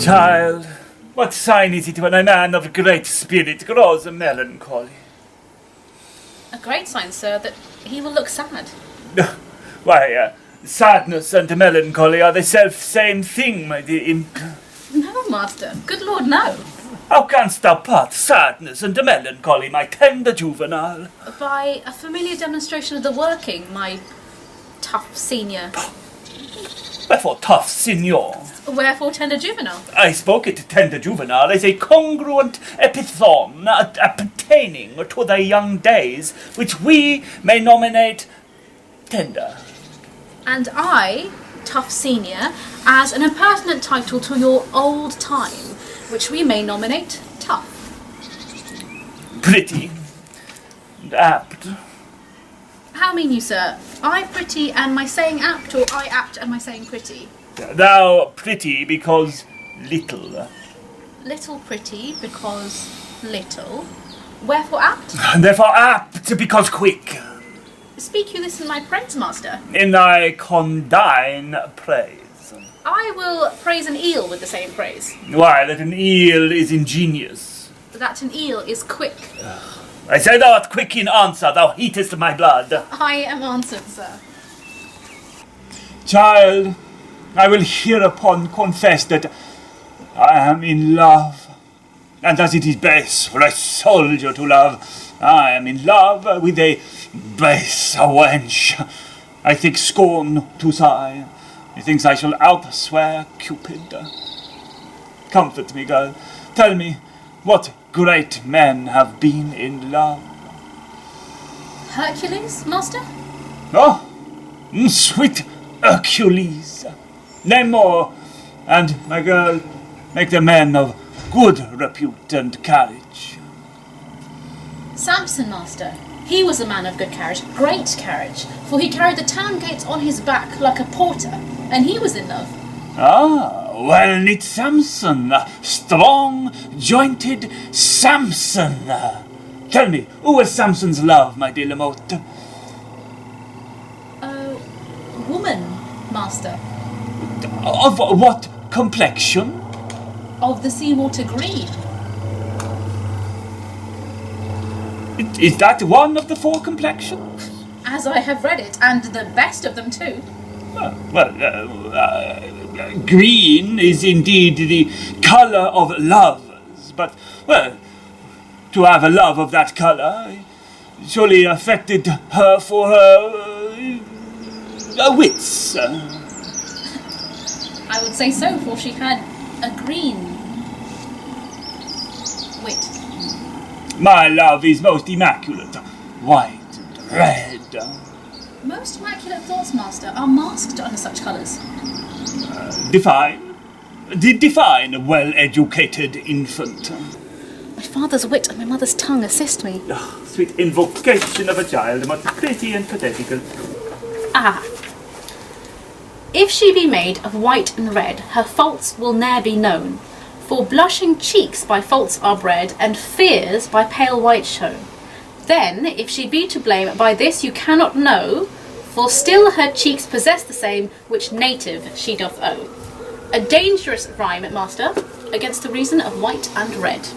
Child, what sign is it when a man of great spirit grows melancholy? A great sign, sir, that he will look sad. Why, sadness and melancholy are the self-same thing, my dear imp. No, master. Good Lord, no. How canst thou part sadness and melancholy, my tender juvenile? By a familiar demonstration of the working, my tough senior. Wherefore tough, signor? Wherefore tender juvenile? I spoke it tender juvenile as a congruent epithon appertaining to thy young days, which we may nominate tender. And I, tough senior, as an impertinent title to your old time, which we may nominate tough. Pretty and apt. How mean you, sir? I pretty and my saying apt, or I apt and my saying pretty? Thou pretty because little. Little pretty because little. Wherefore apt? And therefore apt because quick. Speak you this in my praise, master? In thy condign praise. I will praise an eel with the same praise. Why, that an eel is ingenious. That an eel is quick. I say thou art quick in answer, thou heatest my blood. I am answered, sir. Child, I will hereupon confess that I am in love. And as it is base for a soldier to love, I am in love with a base wench. I think scorn to sigh. Methinks I shall outswear Cupid. Comfort me, girl. Tell me, what great men have been in love? Hercules, master? Oh, sweet Hercules. Name more, and, my girl, make the men of good repute and carriage. Samson, master. He was a man of good carriage, great carriage, for he carried the town gates on his back like a porter, and he was in love. Ah, well-knit Samson, strong, jointed Samson. Tell me, who was Samson's love, my dear Lamotte? Woman, master. Of what complexion? Of the seawater green. Is that one of the four complexions? As I have read it, and the best of them too. Green is indeed the colour of lovers, but, well, to have a love of that colour surely affected her for her wits. I would say so, for she had a green wit. My love is most immaculate, white and red. Most immaculate thoughts, master, are masked under such colours. Define? Define a well-educated infant. My father's wit and my mother's tongue assist me. Oh, sweet invocation of a child, most pretty and pathetical. Ah. If she be made of white and red, her faults will ne'er be known. For blushing cheeks by faults are bred, and fears by pale white shown. Then, if she be to blame, by this you cannot know, for still her cheeks possess the same which native she doth owe. A dangerous rhyme, master, against the reason of white and red.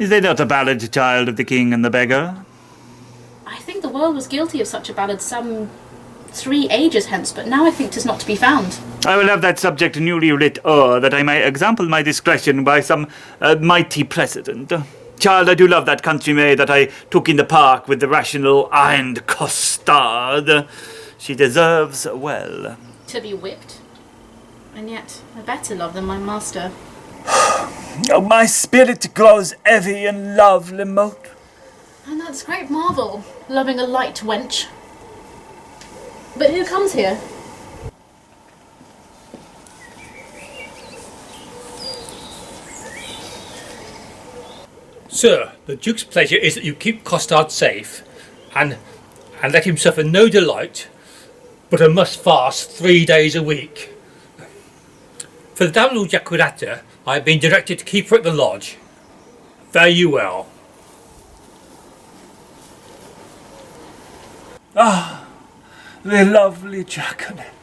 Is there not a ballad, child of the king and the beggar? I think the world was guilty of such a ballad some 3 ages hence, but now I think 'tis not to be found. I will have that subject newly writ o'er, that I may example my discretion by some mighty precedent. Child, I do love that country maid that I took in the park with the rational and costard. She deserves well. To be whipped, and yet a better love than my master. Oh, my spirit grows heavy in love, Lamotte. And that's great marvel, loving a light wench. But who comes here? Sir, the Duke's pleasure is that you keep Costard safe, and let him suffer no delight, but must fast 3 days a week. For the damsel Jacquirata, I have been directed to keep her at the lodge. Fare you well. Ah, the lovely Jaconet.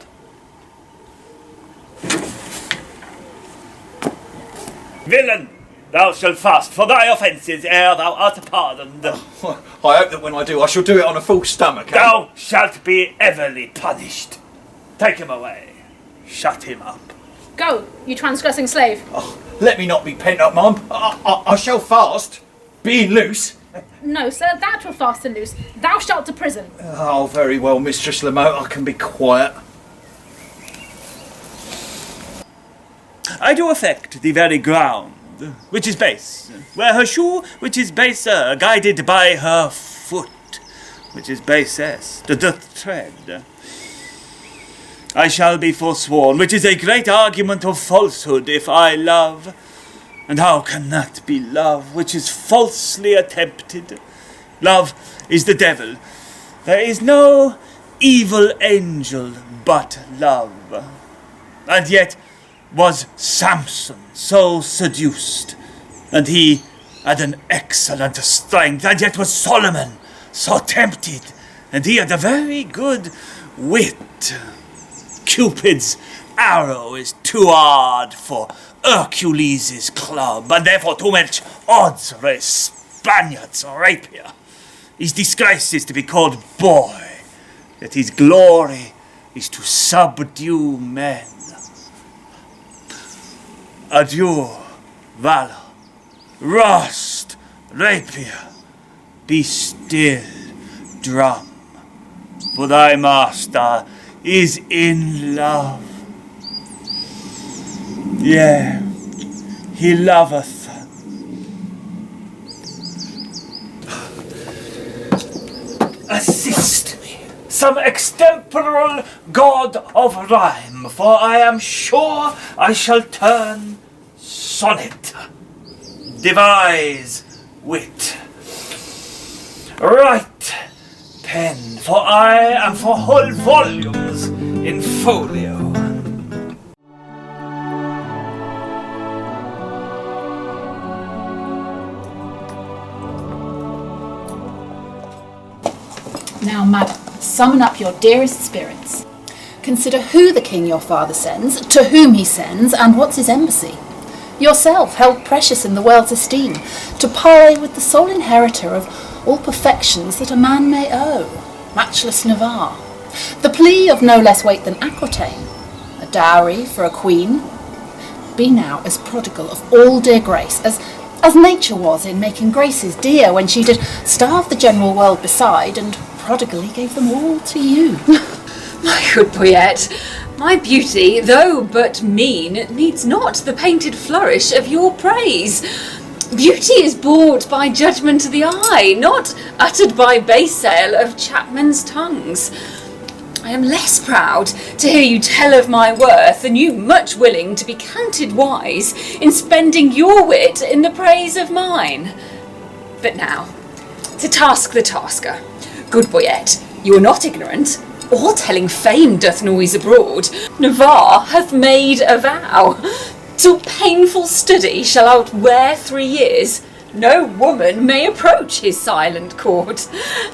Villain, thou shalt fast for thy offences ere thou art pardoned. I hope that when I do, I shall do it on a full stomach. Thou shalt be everly punished. Take him away. Shut him up. Go, you transgressing slave. Oh, let me not be pent up, Mum. I shall fast, being loose. No, sir, that will fast and loose. Thou shalt to prison. Oh, very well, Mistress Lamotte, I can be quiet. I do affect the very ground, which is base, where her shoe, which is baser, guided by her foot, which is basest, doth tread. I shall be forsworn, which is a great argument of falsehood, if I love. And how can that be love, which is falsely attempted? Love is the devil. There is no evil angel but love. And yet was Samson so seduced, and he had an excellent strength, and yet was Solomon so tempted, and he had a very good wit. Cupid's arrow is too hard for Hercules' club, and therefore too much odds for a Spaniard's rapier. His disgrace is to be called boy, yet his glory is to subdue men. Adieu, valor, rust, rapier, be still, drum, for thy master is in love. Yea, he loveth. Assist me, some extemporal god of rhyme, for I am sure I shall turn sonnet, devise wit, write pen, for I am for whole volumes in folio. Now, madam, summon up your dearest spirits. Consider who the king your father sends, to whom he sends, and what's his embassy. Yourself, held precious in the world's esteem, to parley with the sole inheritor of all perfections that a man may owe, matchless Navarre. The plea of no less weight than Aquitaine, a dowry for a queen. Be now as prodigal of all dear grace, as nature was in making graces dear, when she did starve the general world beside, and prodigally gave them all to you. My good Poyette, my beauty, though but mean, needs not the painted flourish of your praise. Beauty is bought by judgment of the eye, not uttered by base sale of chapmen's tongues. I am less proud to hear you tell of my worth than you much willing to be counted wise in spending your wit in the praise of mine. But now, to task the tasker. Good Poyette, you are not ignorant. All telling fame doth noise abroad. Navarre hath made a vow. Till painful study shall outwear 3 years, no woman may approach his silent court.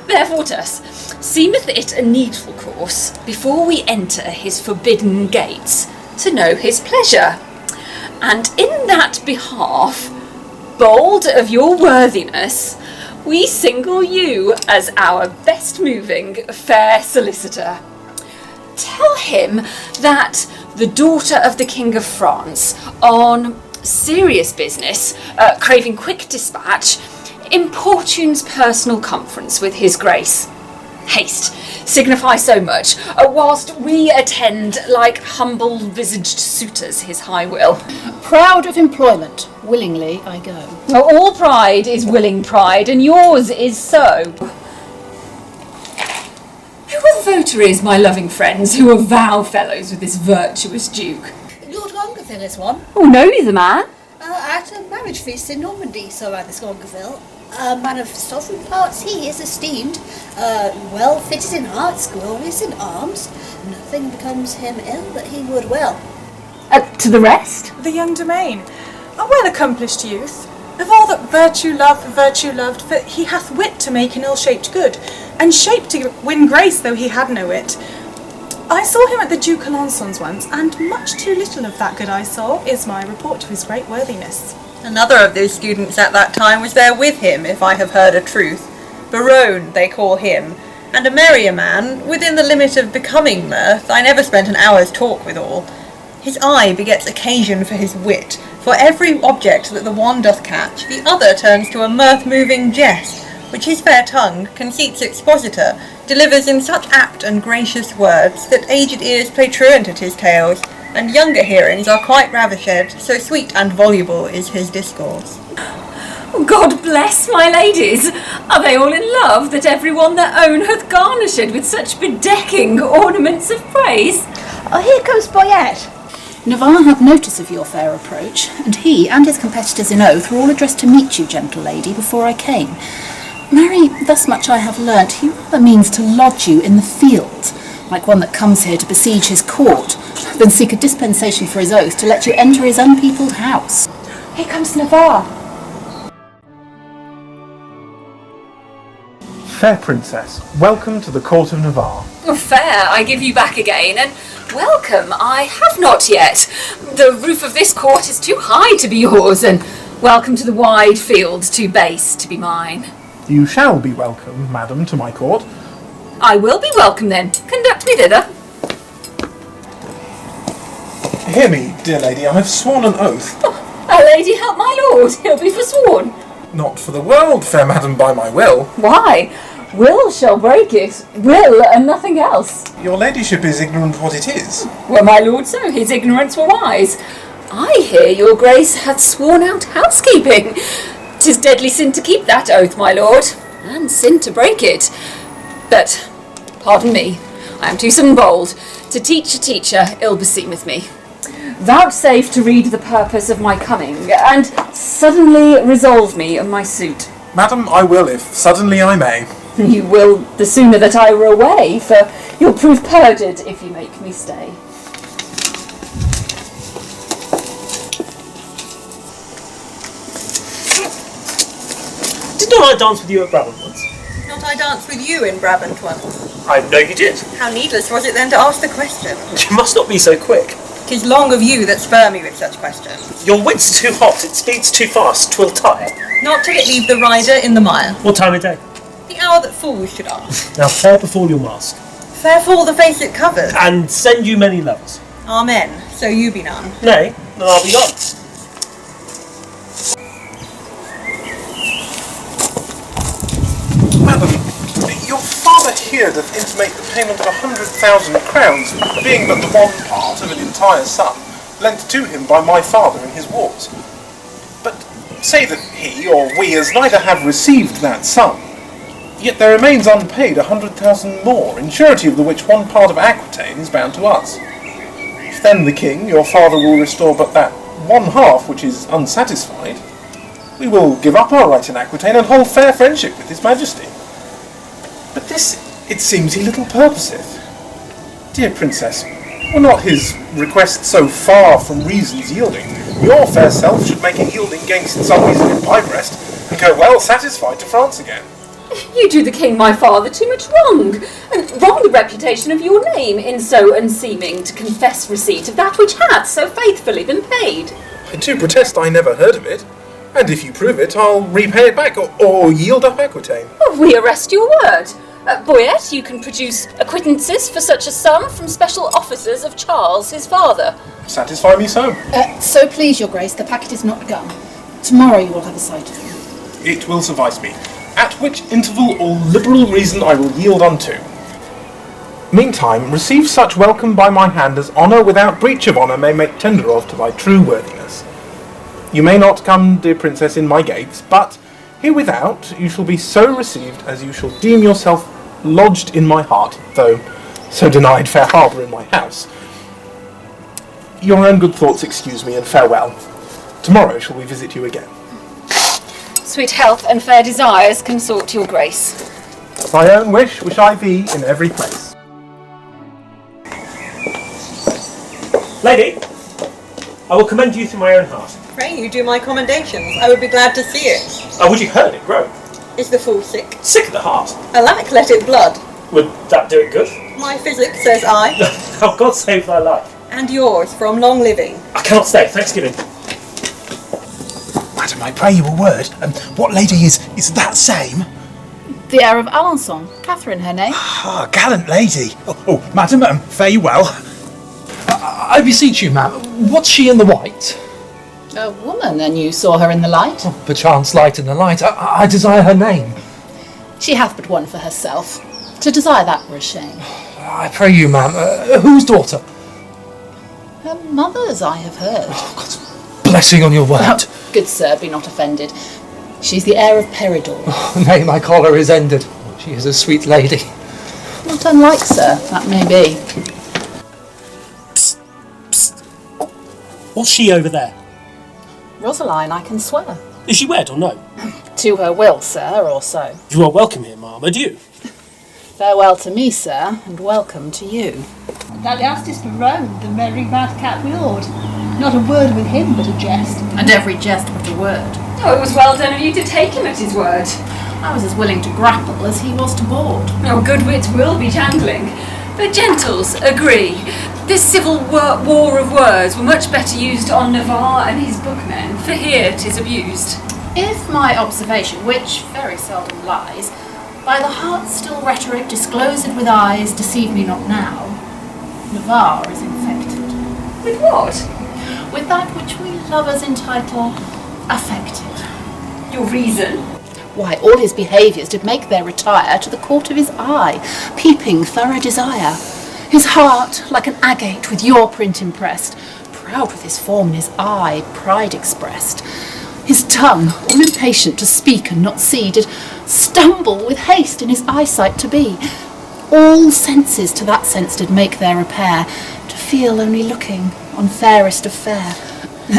Therefore thus, seemeth it a needful course, before we enter his forbidden gates, to know his pleasure. And in that behalf, bold of your worthiness, we single you as our best moving fair solicitor. Tell him that the daughter of the King of France, on serious business, craving quick dispatch, importunes personal conference with his grace. Haste, signify so much, whilst we attend like humble-visaged suitors his high will. Proud of employment, willingly I go. All pride is willing pride, and yours is so. Who are the votaries, my loving friends, who are vow fellows with this virtuous duke? Lord Longueville is one. Oh, know you the man? At a marriage feast in Normandy, Sir Athos Longueville. A man of sovereign parts, he is esteemed. Well fitted in arts, glorious in arms. Nothing becomes him ill that he would well. To the rest? The young Domain, a well-accomplished youth. Of all that virtue loved, for he hath wit to make an ill-shaped good, and shape to win grace, though he had no wit. I saw him at the Duke Alençon's once, and much too little of that good I saw is my report to his great worthiness. Another of those students at that time was there with him, if I have heard a truth. Barone, they call him, and a merrier man, within the limit of becoming mirth. I never spent an hour's talk with all. His eye begets occasion for his wit, for every object that the one doth catch, the other turns to a mirth-moving jest, which his fair tongue, conceits expositor, delivers in such apt and gracious words, that aged ears play truant at his tales, and younger hearings are quite ravished, so sweet and voluble is his discourse. God bless my ladies! Are they all in love, that every one their own hath garnished with such bedecking ornaments of praise? Oh, here comes Boyette. Navarre had notice of your fair approach, and he and his competitors in oath were all addressed to meet you, gentle lady, before I came. Marry, thus much I have learnt, he rather means to lodge you in the field, like one that comes here to besiege his court, than seek a dispensation for his oath to let you enter his unpeopled house. Here comes Navarre. Fair princess, welcome to the court of Navarre. Oh, fair, I give you back again, and welcome, I have not yet. The roof of this court is too high to be yours, and welcome to the wide field, too base to be mine. You shall be welcome, madam, to my court. I will be welcome then. Conduct me thither. Hear me, dear lady, I have sworn an oath. Oh, a lady help my lord, he'll be forsworn. Not for the world, fair madam, by my will. Why? Will shall break it. Will and nothing else. Your ladyship is ignorant what it is. Were my lord so, his ignorance were wise. I hear your grace hath sworn out housekeeping. 'Tis deadly sin to keep that oath, my lord, and sin to break it. But, pardon me, I am too sudden bold. To teach a teacher ill beseemeth me. Vouchsafe to read the purpose of my coming, and suddenly resolve me on my suit. Madam, I will, if suddenly I may. You will the sooner that I were away, for you'll prove perjured if you make me stay. Did not I dance with you at Brabant once? Not I danced with you in Brabant once. I know you did. How needless was it then to ask the question? You must not be so quick. 'Tis long of you that spur me with such questions. Your wit's too hot, it speeds too fast, 'twill tire. Not till it leave the rider in the mire. What time of day? The hour that fools should ask. Now fair befall your mask, Fair fall the face it covers. and send you many lovers. Amen. So you be none. Nay, then I'll be gone. Madam, your father here doth intimate the payment of 100,000 crowns, being but the one part of an entire sum, lent to him by my father in his wars. But say that he or we as neither have received that sum, yet there remains unpaid 100,000 more, in surety of the which one part of Aquitaine is bound to us. If then the king, your father, will restore but that one half which is unsatisfied, we will give up our right in Aquitaine and hold fair friendship with his majesty. But this, it seems, he little purposeth. Dear princess, were not his request so far from reason's yielding, your fair self should make a yielding gainst some reason in my breast, and go well satisfied to France again. You do the king my father too much wrong, and wrong the reputation of your name in so unseeming to confess receipt of that which hath so faithfully been paid. I do protest I never heard of it, and if you prove it, I'll repay it back, or yield up Aquitaine. We arrest your word. Boyette, you can produce acquittances for such a sum from special officers of Charles, his father. Satisfy me so. So please, your grace, the packet is not begun. Tomorrow you will have a sight of him. It will suffice me, at which interval or liberal reason I will yield unto. Meantime, receive such welcome by my hand as honour without breach of honour may make tender of to thy true worthiness. You may not come, dear princess, in my gates, but here without you shall be so received as you shall deem yourself lodged in my heart, though so denied fair harbour in my house. Your own good thoughts excuse me, and farewell. Tomorrow shall we visit you again. Sweet health and fair desires consort your grace. Thy own wish I thee in every place. Lady, I will commend you to my own heart. Pray you do my commendations. I would be glad to see it. I would you heard it grow. Is the fool sick? Sick at the heart. Alack, let it blood. Would that do it good? My physic says I. Oh, God save thy life. And yours from long living. I cannot stay. Thanksgiving. Madam, I pray you a word. What lady is that same? The heir of Alençon, Catherine her name. Ah, gallant lady. Oh, madam, fare you well. I beseech you, ma'am, what's she in the white? A woman, and you saw her in the light. Perchance light in the light. I desire her name. She hath but one for herself. To desire that were a shame. I pray you, ma'am, whose daughter? Her mother's, I have heard. Blessing on your word. Oh, good sir, be not offended. She's the heir of Peridor. Oh, nay, my choler is ended. She is a sweet lady. Not unlike, sir, that may be. Psst, psst. What's she over there? Rosaline, I can swear. Is she wed or no? To her will, sir, or so. You are welcome here, ma'am. Adieu. Farewell to me, sir, and welcome to you. Thou askest Barone, the merry madcap lord. Not a word with him but a jest. And every jest but a word. Oh, it was well done of you to take him at his word. I was as willing to grapple as he was to board. Oh, good wits will be jangling. But gentles, agree. This civil war of words were much better used on Navarre and his bookmen, for here 'tis abused. If my observation, which very seldom lies, by the heart still rhetoric disclosed with eyes, deceive me not now, Navarre is infected. With what? With that which we lovers entitle affected. Your reason? Why, all his behaviours did make their retire to the court of his eye, peeping thorough desire. His heart, like an agate with your print impressed, proud with his form and his eye, pride expressed. His tongue, all impatient to speak and not see, did stumble with haste in his eyesight to be. All senses to that sense did make their repair, to feel only looking on fairest of fair.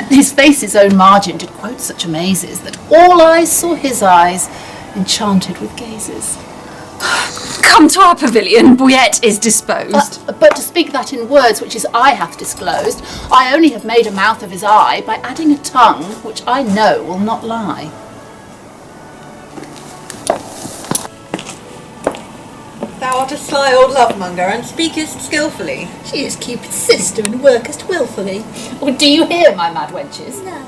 His face's own margin did quote such amazes, that all eyes saw his eyes, enchanted with gazes. Come to our pavilion, Bouillette is disposed. But to speak that in words which his eye hath disclosed, I only have made a mouth of his eye by adding a tongue which I know will not lie. Thou art a sly old lovemonger, and speakest skilfully. She is Cupid's sister and workest wilfully. Or do you hear, my mad wenches? No.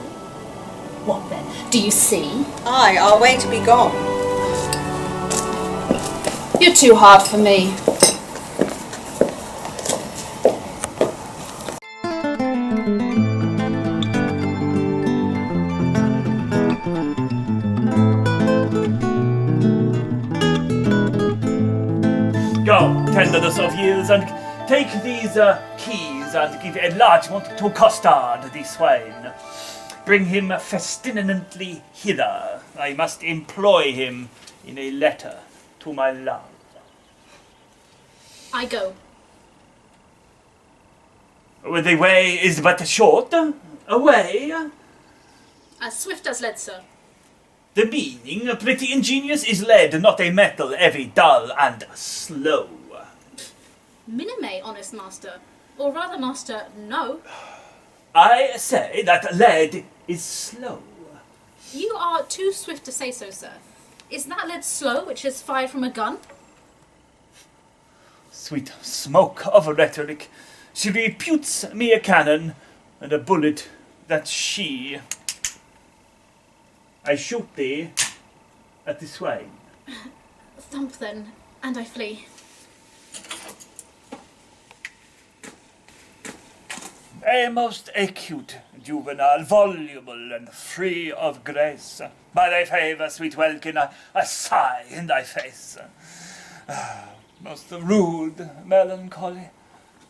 What then? Do you see? Aye, our way to be gone. You're too hard for me. Go, tenderness of years, and take these keys and give enlargement to Costard the swain. Bring him festinantly hither. I must employ him in a letter to my love. I go. The way is but short. Away. As swift as lead, sir. The meaning, pretty ingenious, is lead, not a metal, heavy, dull, and slow. Minime, honest master. Or rather, master, no. I say that lead is slow. You are too swift to say so, sir. Is that lead slow, which is fired from a gun? Sweet smoke of rhetoric. She reputes me a cannon, and a bullet that she... I shoot thee at the swain. Thump then, and I flee. A most acute juvenile, voluble and free of grace. By thy favour, sweet welkin, I sigh in thy face. Most rude melancholy,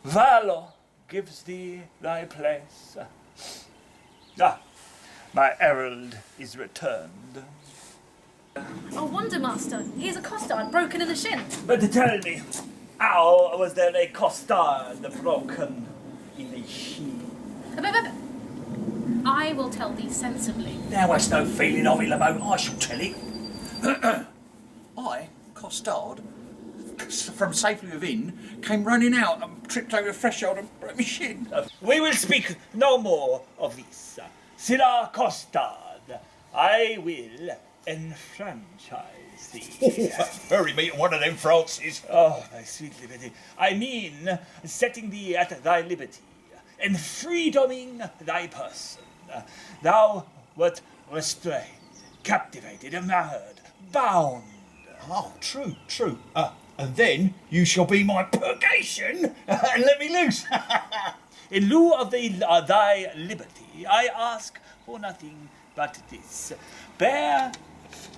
valour gives thee thy place. My herald is returned. Oh, wonder, master. Here's a costard broken in the shin. But tell me, how was there a costard broken in the shin? I will tell thee sensibly. Thou hast no feeling of it, Lamont. I shall tell it. I, Costard, from safely within, came running out and tripped over the threshold and broke my shin. We will speak no more of this. Sirrah Costard, I will enfranchise see. Hurry me to one of them, Francis. Oh, my sweet liberty. I mean, setting thee at thy liberty, and freedoming thy person. Thou wert restrained, captivated, marred, bound. Oh, true, true. And then you shall be my purgation and let me loose. In lieu of thy liberty, I ask for nothing but this. Bear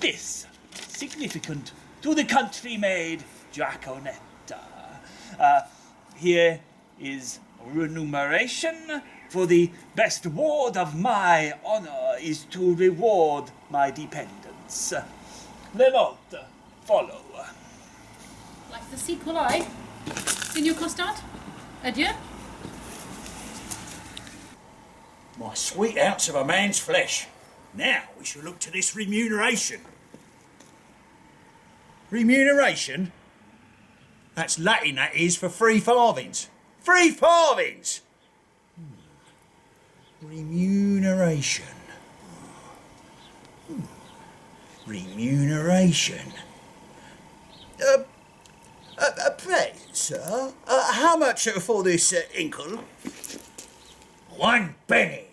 this, significant to the country-made Draconetta. Here is remuneration, for the best ward of my honour is to reward my dependents. Revolt, follow. Like the sequel, I. Signor Costard, adieu. My sweet ounce of a man's flesh. Now we shall look to this remuneration. Remuneration? That's Latin, that is, for 3 farthings. 3 farthings! Remuneration. Remuneration. Pray, sir, how much for this inkle? 1 penny.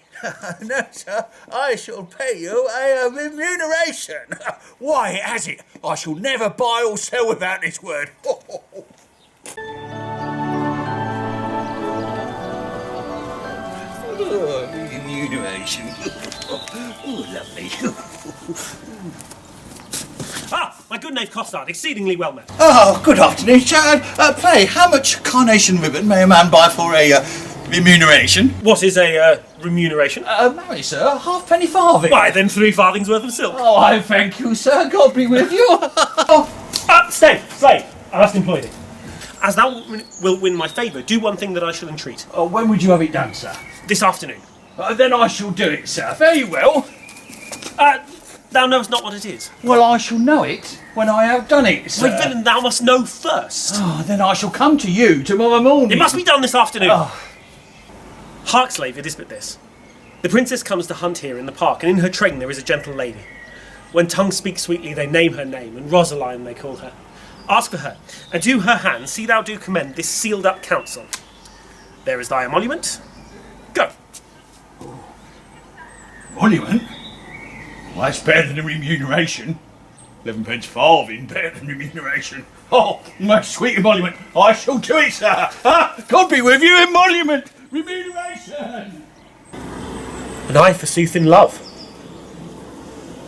No, sir, I shall pay you a remuneration. Why, has it? I shall never buy or sell without this word. Remuneration. Oh, lovely. My good knave Costard, exceedingly well met. Oh, good afternoon, sir. Pray, how much carnation ribbon may a man buy for a remuneration? What is a remuneration? Marry, sir, halfpenny farthing. Why, then 3 farthings worth of silk. Oh, I thank you, sir. God be with you. Stay, I must employ thee. As thou wilt win my favour, do one thing that I shall entreat. When would you have it done, sir? This afternoon. Then I shall do it, sir. Very well. Thou knowest not what it is. Well, I shall know it when I have done it, sir. My villain, thou must know first. Oh, then I shall come to you tomorrow morning. It must be done this afternoon. Oh. Hark, slave, it is but this. The princess comes to hunt here in the park, and in her train there is a gentle lady. When tongues speak sweetly, they name her name, and Rosaline they call her. Ask for her, and to her hand see thou do commend this sealed up counsel. There is thy emolument. Go. Monument? Well, that's better than the remuneration. 11 pence farthing, better than remuneration. Oh, my sweet emolument, I shall do it, sir. God be with you, emolument, remuneration. And I, forsooth, in love.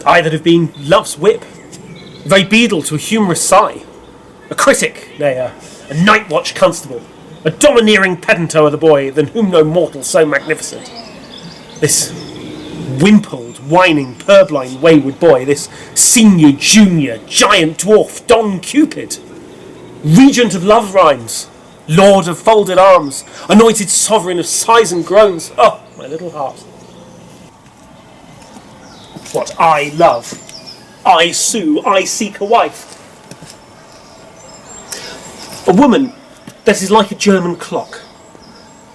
I that have been love's whip, very beadle to a humorous sigh, a critic, nay, a night watch constable, a domineering pedant o'er the boy, than whom no mortal so magnificent. This wimpled, whining, purblind, wayward boy, this senior, junior, giant dwarf, Don Cupid, regent of love rhymes, lord of folded arms, anointed sovereign of sighs and groans. Oh, my little heart. What I love, I sue, I seek a wife. A woman that is like a German clock,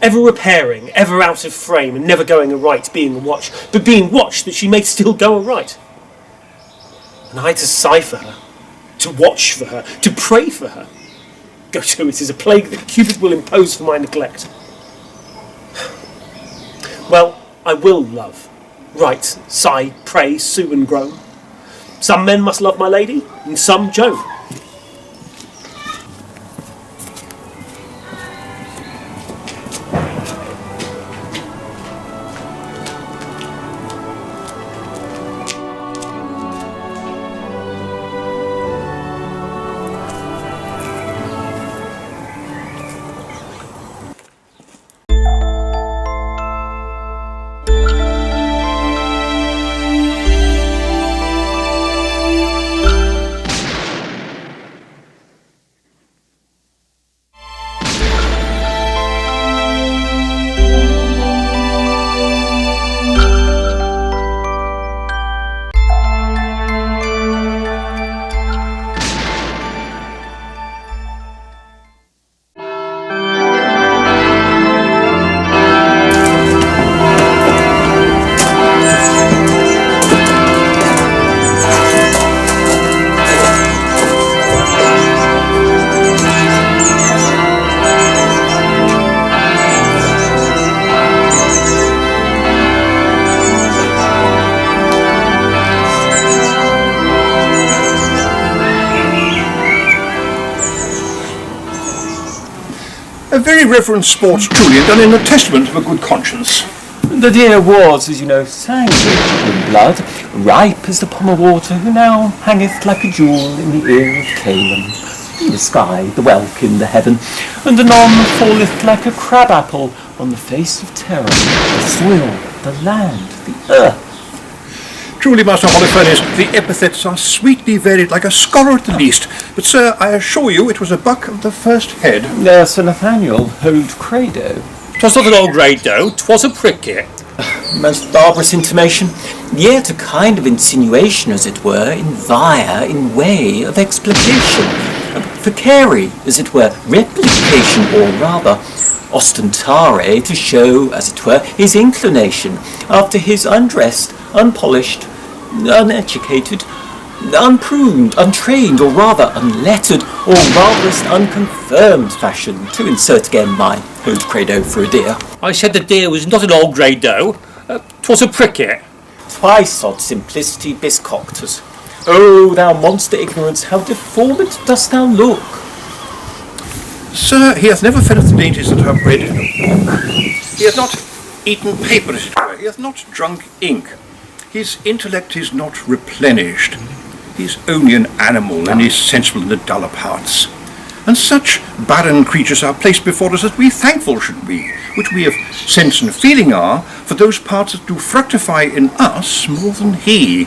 ever repairing, ever out of frame, and never going aright, being a watch, but being watched that she may still go aright. And I to sigh for her, to watch for her, to pray for her. Go to, it is a plague that Cupid will impose for my neglect. Well, I will love, write, sigh, pray, sue and groan. Some men must love my lady, and some Joan. very reverend sports truly, and done in the testament of a good conscience. The deer was, as you know, sanguine in blood, ripe as the pomme of water, who now hangeth like a jewel in the ear of Canaan. In the sky, the whelk in the heaven, and anon falleth like a crab-apple on the face of terror, the soil, the land, the earth. Truly, Master Holofernes, the epithets are sweetly varied, like a scholar at the least. But, sir, I assure you it was a buck of the first head. Sir Nathaniel, hold credo. 'Twas not an old grey doe, 'twas a pricket. Most barbarous intimation, yet a kind of insinuation, as it were, in way of explication. Facere, as it were, replication, or rather, ostentare, to show, as it were, his inclination, after his undressed, unpolished, uneducated, unpruned, untrained, or rather unlettered, or ratherest unconfirmed fashion, to insert again my hold credo for a deer. I said the deer was not an old grey doe, 'twas a pricket. Twice odd simplicity biscoctus. O thou monster ignorance, how deformed dost thou look! Sir, he hath never fed of the dainties that are bred in a book. He hath not eaten paper, as it were. He hath not drunk ink. His intellect is not replenished. He is only an animal, and is sensible in the duller parts. And such barren creatures are placed before us that we thankful should be, which we of sense and feeling are, for those parts that do fructify in us more than he.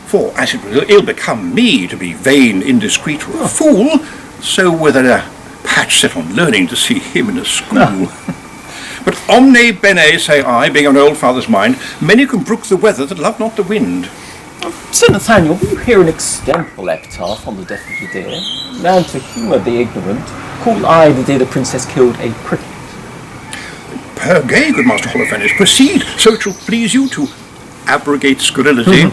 For as it will ill become me to be vain, indiscreet, or a fool, so were there a patch set on learning to see him in a school. But omne bene, say I, being an old father's mind, many can brook the weather that love not the wind. Sir Nathaniel, will you hear an extemporal epitaph on the death of the deer? And to humour the ignorant, call I the deer the princess killed a pricket. Per gay, good Master Holofernes, proceed, so it shall please you to abrogate scurrility.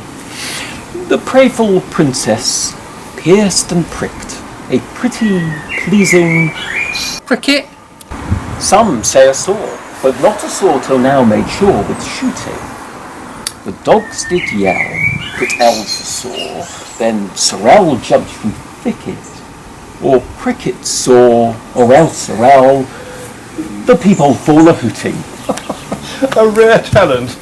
The prayerful princess, pierced and pricked, a pretty, pleasing Pricket? Some say a saw, but not a saw till now made sure with shooting. The dogs did yell, put L to saw, then sorrel jumped from thicket, or pricket saw, or else sorrel, the people fall a-hooting. A rare talent.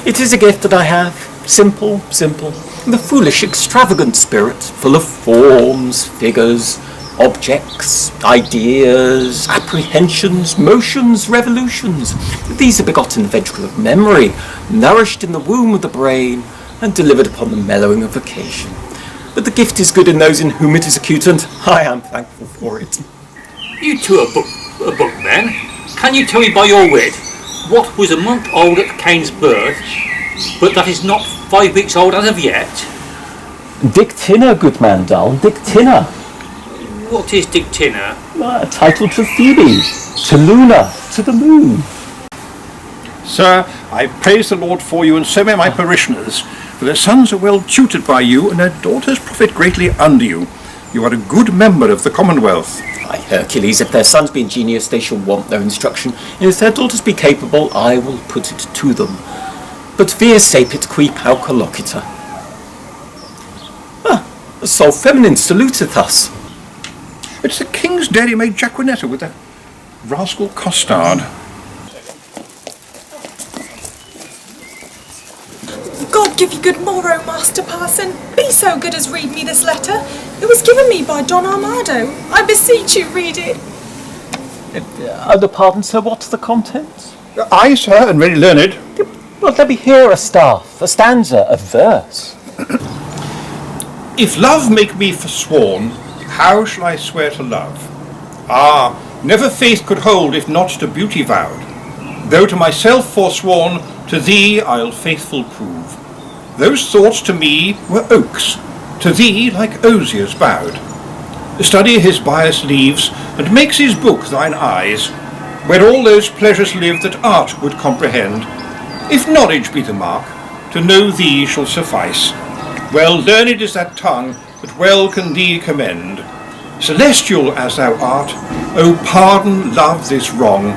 It is a gift that I have, simple, the foolish, extravagant spirit, full of forms, figures, objects, ideas, apprehensions, motions, revolutions. These are begotten the ventricle of memory, nourished in the womb of the brain, and delivered upon the mellowing of occasion. But the gift is good in those in whom it is acute, and I am thankful for it. You too are a bookman. Can you tell me by your wit what was a month old at Cain's birth, but that is not 5 weeks old as of yet? Dictina, good man dull, dictina. What is dictina? A title to Phoebe, to Luna, to the moon. Sir, I praise the Lord for you, and so may my parishioners, for their sons are well tutored by you, and their daughters profit greatly under you. You are a good member of the Commonwealth. By Hercules, if their sons be ingenious, they shall want their instruction, and if their daughters be capable, I will put it to them. But vir sapit qui pauca locita. The soul feminine saluteth us. It's the King's dairy-maid Jaquinetta with the rascal costard. God give you good morrow, Master Parson. Be so good as read me this letter. It was given me by Don Armado. I beseech you, read it. Under pardon, sir, what's the contents? Aye, sir, and very learned. Well, let me hear a staff, a stanza, a verse. If love make me forsworn, how shall I swear to love? Ah, never faith could hold if not to beauty vowed. Though to myself forsworn, to thee I'll faithful prove. Those thoughts to me were oaks, to thee like osiers bowed. Study his bias leaves, and makes his book thine eyes, where all those pleasures live that art would comprehend. If knowledge be the mark, to know thee shall suffice. Well learned is that tongue, that well can thee commend. Celestial as thou art, O pardon love this wrong,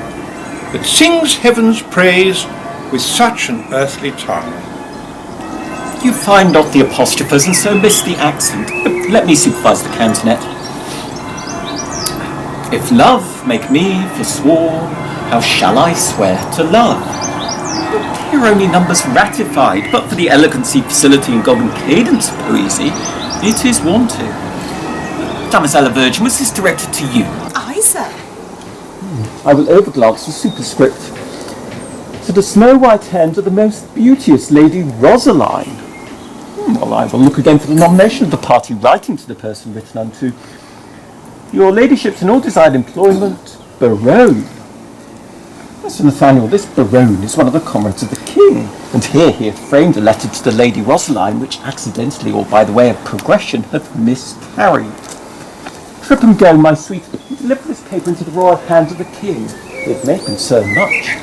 that sings heaven's praise with such an earthly tongue. You find not the apostrophers, and so miss the accent. But let me supervise the cantonet. If love oath make me forswore, how shall I swear to love? But here only numbers ratified, but for the elegancy, facility, and golden cadence of poesy, it is wanted. Damoiselle Virgin, was this directed to you? Aye, sir. I will overglance the superscript. To the snow-white hand of the most beauteous Lady Rosaline. Well, I will look again for the nomination of the party writing to the person written unto. Your ladyship's in all desired employment, Baron. Sir Nathaniel, this Baron is one of the comrades of the king, and here he hath framed a letter to the Lady Rosaline, which accidentally, or by the way of progression, hath miscarried. Trip and go, my sweet, deliver this paper into the royal hands of the king. It may concern much.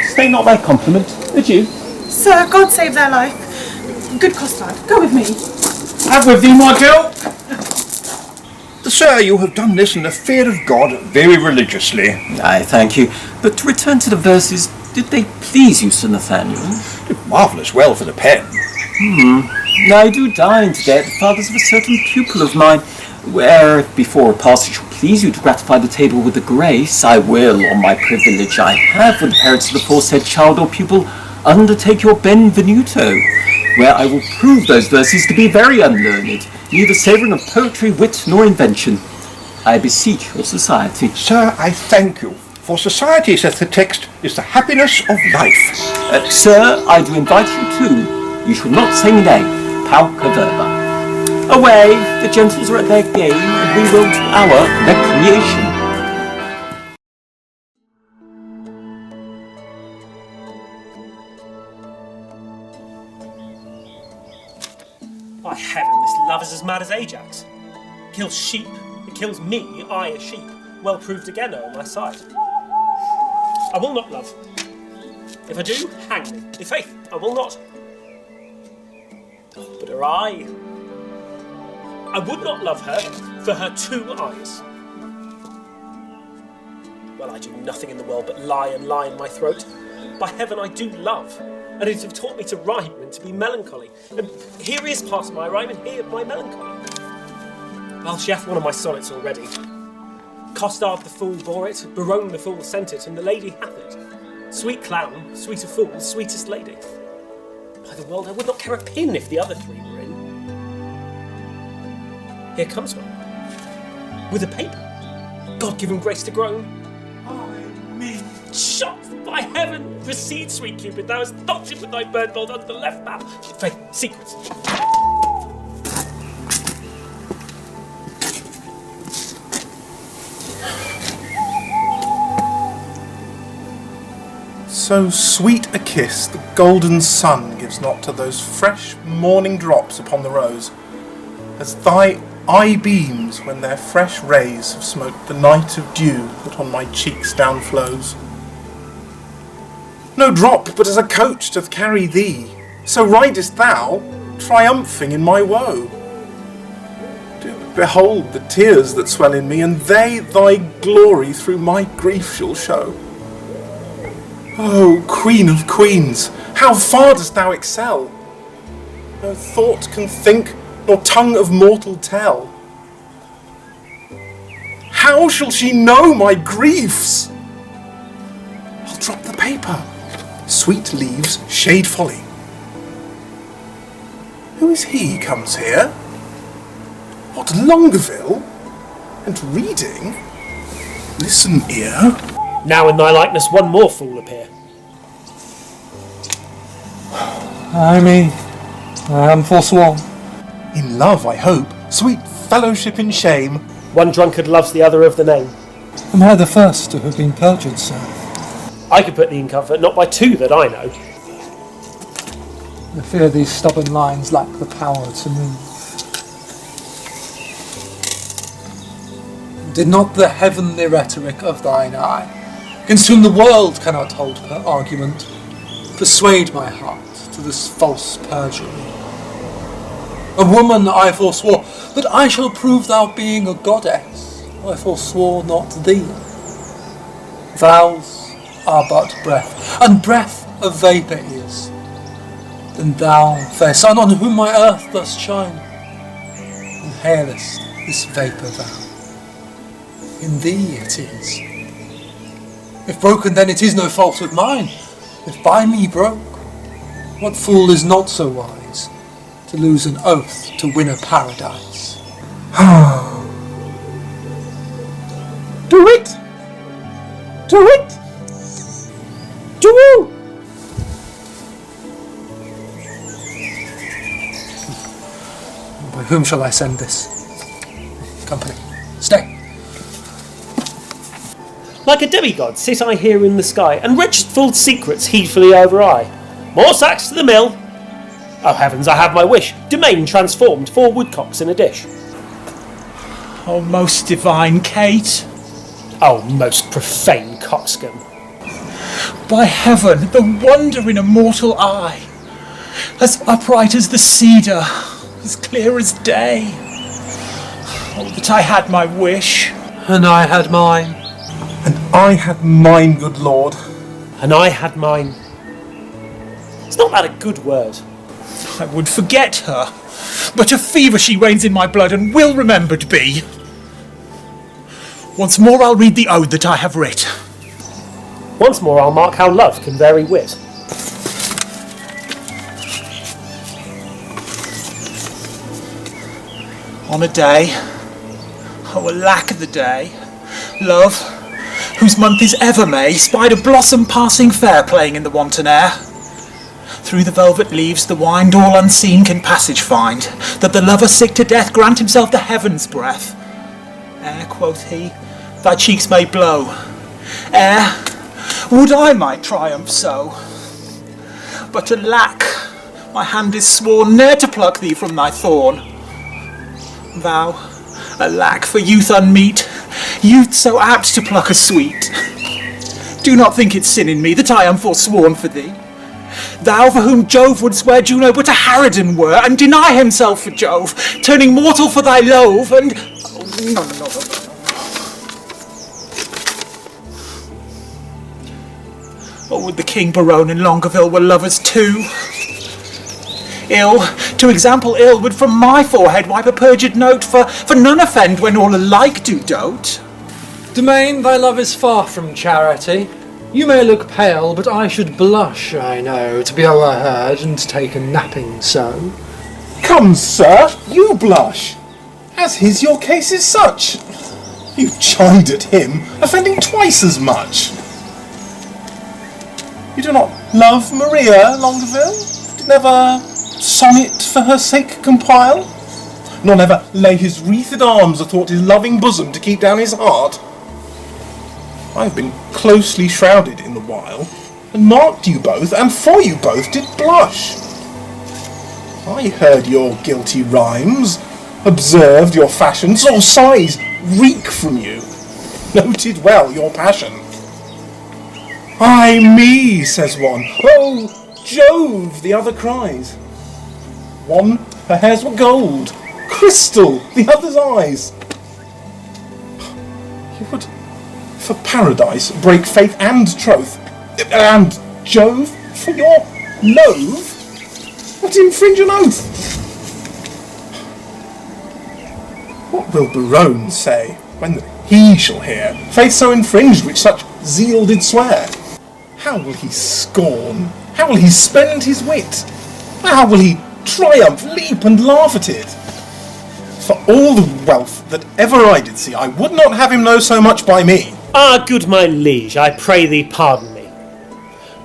Stay not thy compliment. Adieu. Sir, God save their life. Good costard, go with me. Have with thee, my girl. Sir, you have done this in the fear of God very religiously. I thank you. But to return to the verses, did they please you, Sir Nathaniel? Marvellous well for the pen. I do dine today at the father's of a certain pupil of mine, where, if before a passage will please you to gratify the table with the grace, I will, on my privilege I have with the parents of the foresaid child or pupil, undertake your Benvenuto, where I will prove those verses to be very unlearned, neither savouring of poetry, wit, nor invention. I beseech your society. Sir, I thank you, for society, saith the text, is the happiness of life. Sir, I do invite you too. You shall not say nay. Pauca verba. Away, the gentles are at their game, and we will to our recreation. By heaven, this love is as mad as Ajax. Kills sheep, it kills me, I a sheep. Well proved again on my side. I will not love. If I do, hang me. In faith, I will not. But her eye. I would not love her for her 2 eyes. Well, I do nothing in the world but lie and lie in my throat. By heaven, I do love. And it have taught me to rhyme and to be melancholy. And here is part of my rhyme, and here my melancholy. Well, she hath one of my sonnets already. Costard the fool bore it, Baron the fool sent it, and the lady hath it. Sweet clown, sweeter fool, sweetest lady. By the world, I would not care a pin if the other 3 were in. Here comes one. With a paper. God give him grace to groan. Me. Shot! By heaven! Recede, sweet Cupid, thou hast knocked him with thy bird bolt under the left bough. Faith, secrets. So sweet a kiss the golden sun gives not to those fresh morning drops upon the rose, as thy eye beams when their fresh rays have smote the night of dew that on my cheeks down flows. No drop but as a coach doth carry thee, so ridest thou, triumphing in my woe. Do but behold the tears that swell in me, and they thy glory through my grief shall show. O Queen of Queens, how far dost thou excel? No thought can think, nor tongue of mortal tell. How shall she know my griefs? I'll drop the paper. Sweet leaves shade folly. Who is he comes here? What, Longueville? And reading? Listen, ear. Now in thy likeness one more fool appear. I am forsworn. In love, I hope. Sweet fellowship in shame. One drunkard loves the other of the name. Am I the first to have been perjured, sir? I could put thee in comfort, not by 2 that I know. I fear these stubborn lines lack the power to move. Did not the heavenly rhetoric of thine eye, against whom the world cannot hold her argument, persuade my heart to this false perjury? A woman I forswore, but I shall prove thou being a goddess. I forswore not thee. Vows are but breath, and breath a vapour is. Then thou, fair sun, on whom my earth does shine, inhalest this vapour thou. In thee it is If broken, then it is no fault of mine. If by me broke, what fool is not so wise to lose an oath to win a paradise? Do it! Do it! Do! By whom shall I send this? Company, stay. Like a demigod sit I here in the sky, and wretched secrets heedfully over I. More sacks to the mill! Oh heavens, I have my wish. Domain transformed, 4 woodcocks in a dish. Oh, most divine Kate. Oh, most profane coxcomb. By heaven, the wonder in a mortal eye, as upright as the cedar, as clear as day. Oh, that I had my wish. And I had mine. And I had mine, good lord. And I had mine. It's not that a good word? I would forget her, but a fever she reigns in my blood and will remembered be. Once more I'll read the ode that I have writ. Once more I'll mark how love can vary wit. On a day, oh alack the day, love, whose month is ever May, spied a blossom passing fair playing in the wanton air. Through the velvet leaves the wind all unseen can passage find, that the lover sick to death grant himself the heaven's breath. Ere, quoth he, thy cheeks may blow, ere, would I might triumph so. But alack, my hand is sworn ne'er to pluck thee from thy thorn. Thou, alack for youth unmeet, youth so apt to pluck a sweet. Do not think it sin in me that I am forsworn for thee. Thou for whom Jove would swear Juno but a harridan were, and deny himself for Jove, turning mortal for thy love, and... Oh, no. Oh, would the King Barone and Longueville were lovers too? Ill, to example ill, would from my forehead wipe a perjured note, for none offend when all alike do dote. Domain, thy love is far from charity. You may look pale, but I should blush, I know, to be o'erheard and take a napping so. Come, sir, you blush, as his your case is such. You chide at him, offending twice as much. You do not love Maria Longueville? Did never sonnet for her sake compile? Nor never lay his wreathed arms athwart his loving bosom to keep down his heart? I have been closely shrouded in the while, and marked you both, and for you both did blush. I heard your guilty rhymes, observed your fashion, saw sighs reek from you, noted well your passion. Ay me, says one, oh Jove, the other cries. One, her hairs were gold, crystal, the other's eyes. You would, for paradise, break faith and troth, and Jove, for your loathe, would infringe an oath. What will Barone say when he shall hear faith so infringed which such zeal did swear? How will he scorn? How will he spend his wit? How will he triumph, leap, and laugh at it? For all the wealth that ever I did see, I would not have him know so much by me. Ah, good my liege, I pray thee pardon me.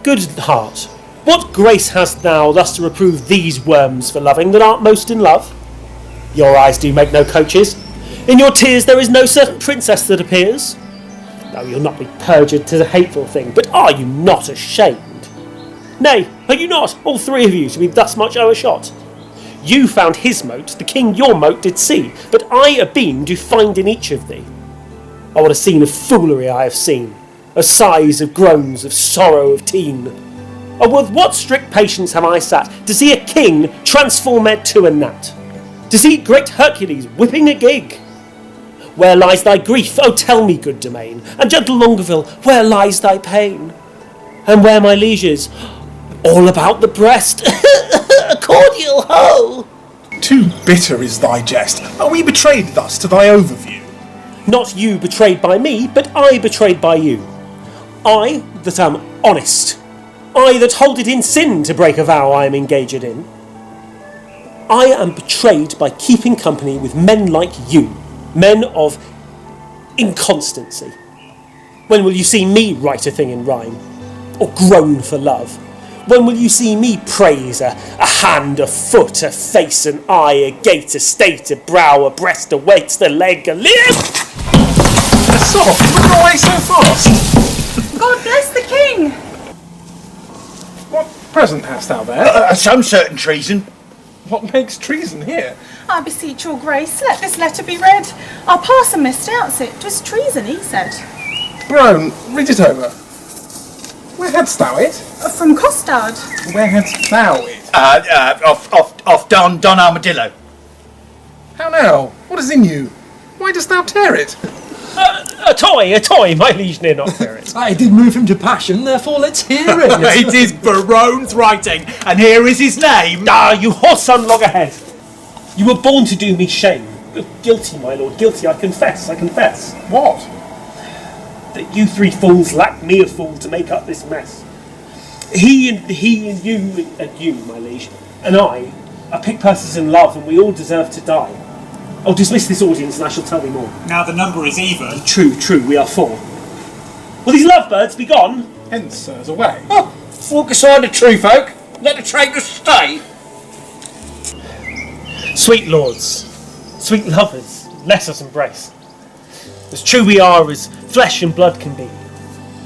Good heart, what grace hast thou thus to reprove these worms for loving that art most in love? Your eyes do make no coaches. In your tears there is no certain princess that appears. Now you'll not be perjured, 'tis a hateful thing, but are you not ashamed? Nay, are you not, all three of you, to be thus much o'ershot? You found his mote, the king your mote did see, but I a beam do find in each of thee. Oh, what a scene of foolery I have seen, of sighs, of groans, of sorrow, of teen. Oh, with what strict patience have I sat, to see a king transformed to a gnat, to see great Hercules whipping a gig. Where lies thy grief? Oh, tell me, good Domain, and gentle Longueville, where lies thy pain? And where, my lieges? All about the breast. Cordial ho! Too bitter is thy jest. Are we betrayed thus to thy overview? Not you betrayed by me, but I betrayed by you. I that am honest. I that hold it in sin to break a vow I am engaged in. I am betrayed by keeping company with men like you, men of inconstancy. When will you see me write a thing in rhyme, or groan for love? When will you see me praise a hand, a foot, a face, an eye, a gait, a state, a brow, a breast, a waist, a leg, a limb? Soft, run away so fast! God bless the king! What present hast thou there? Some certain treason. What makes treason here? I beseech your grace, let this letter be read. Our parson misdoubts it. 'Twas treason, he said. Brown, read it over. Where hadst thou it? From Costard. Where hadst thou it? Off Don Armadillo. How now? What is in you? Why dost thou tear it? A toy, my liege near not fear it. I did move him to passion, therefore let's hear it. It is Barone's writing, and here is his name. Ah, you whoreson loggerhead! You were born to do me shame. Guilty, my lord, guilty, I confess. What? That you three fools lack me a fool to make up this mess. He and you, my liege, and I are pickpurses in love, and we all deserve to die. I'll dismiss this audience and I shall tell thee more. Now the number is even. True, we are 4. Will these lovebirds be gone? Hence, sirs, away. Oh, walk aside the true folk. Let the traitors stay. Sweet lords, sweet lovers, let us embrace. As true we are as flesh and blood can be.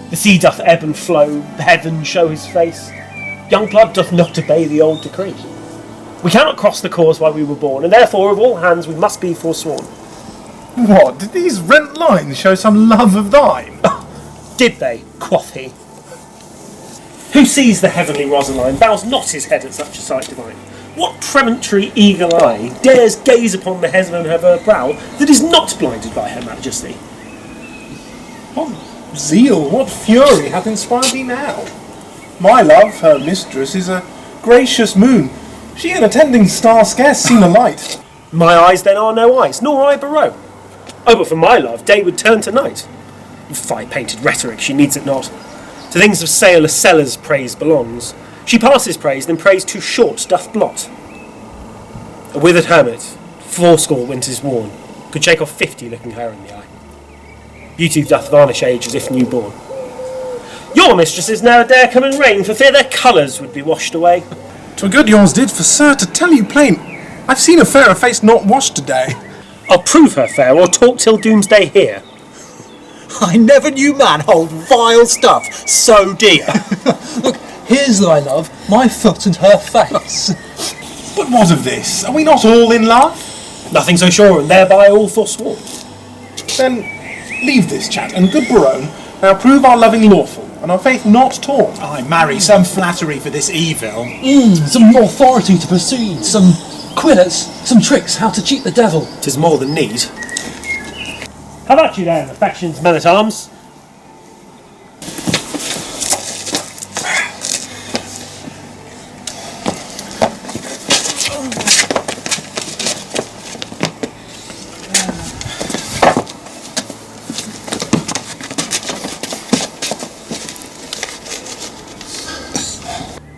The sea doth ebb and flow, heaven show his face. Young blood doth not obey the old decree. We cannot cross the cause why we were born, and therefore of all hands we must be forsworn. What, did these rent lines show some love of thine? Did they, quoth he. Who sees the heavenly Rosaline bows not his head at such a sight divine? What premonitory eagle eye dares gaze upon the heaven of her brow that is not blinded by her majesty? What zeal, what fury hath inspired thee now? My love, her mistress, is a gracious moon. She an attending star scarce seen a light. My eyes then are no eyes, nor I Barrow. Oh, but for my love, day would turn to night. Fie-painted rhetoric, she needs it not. To things of sailor sellers praise belongs. She passes praise, then praise too short doth blot. A withered hermit, 80 winters worn, could shake off 50 looking her in the eye. Beauty doth varnish age as if newborn. Your mistresses now dare come in rain, for fear their colours would be washed away. 'Twere good yours did, for sir, to tell you plain, I've seen a fairer face not washed today. I'll prove her fair, or talk till doomsday here. I never knew man hold vile stuff so dear. Look, here's thy love, my foot and her face. But what of this? Are we not all in love? Nothing so sure, and thereby all forsworn. Then leave this chat, and good Barone, now prove our loving lawful, and our faith not torn. I marry some flattery for this evil. Some authority to proceed, some quidders, some tricks how to cheat the devil. 'Tis more than need. How about you then, affection's men-at-arms?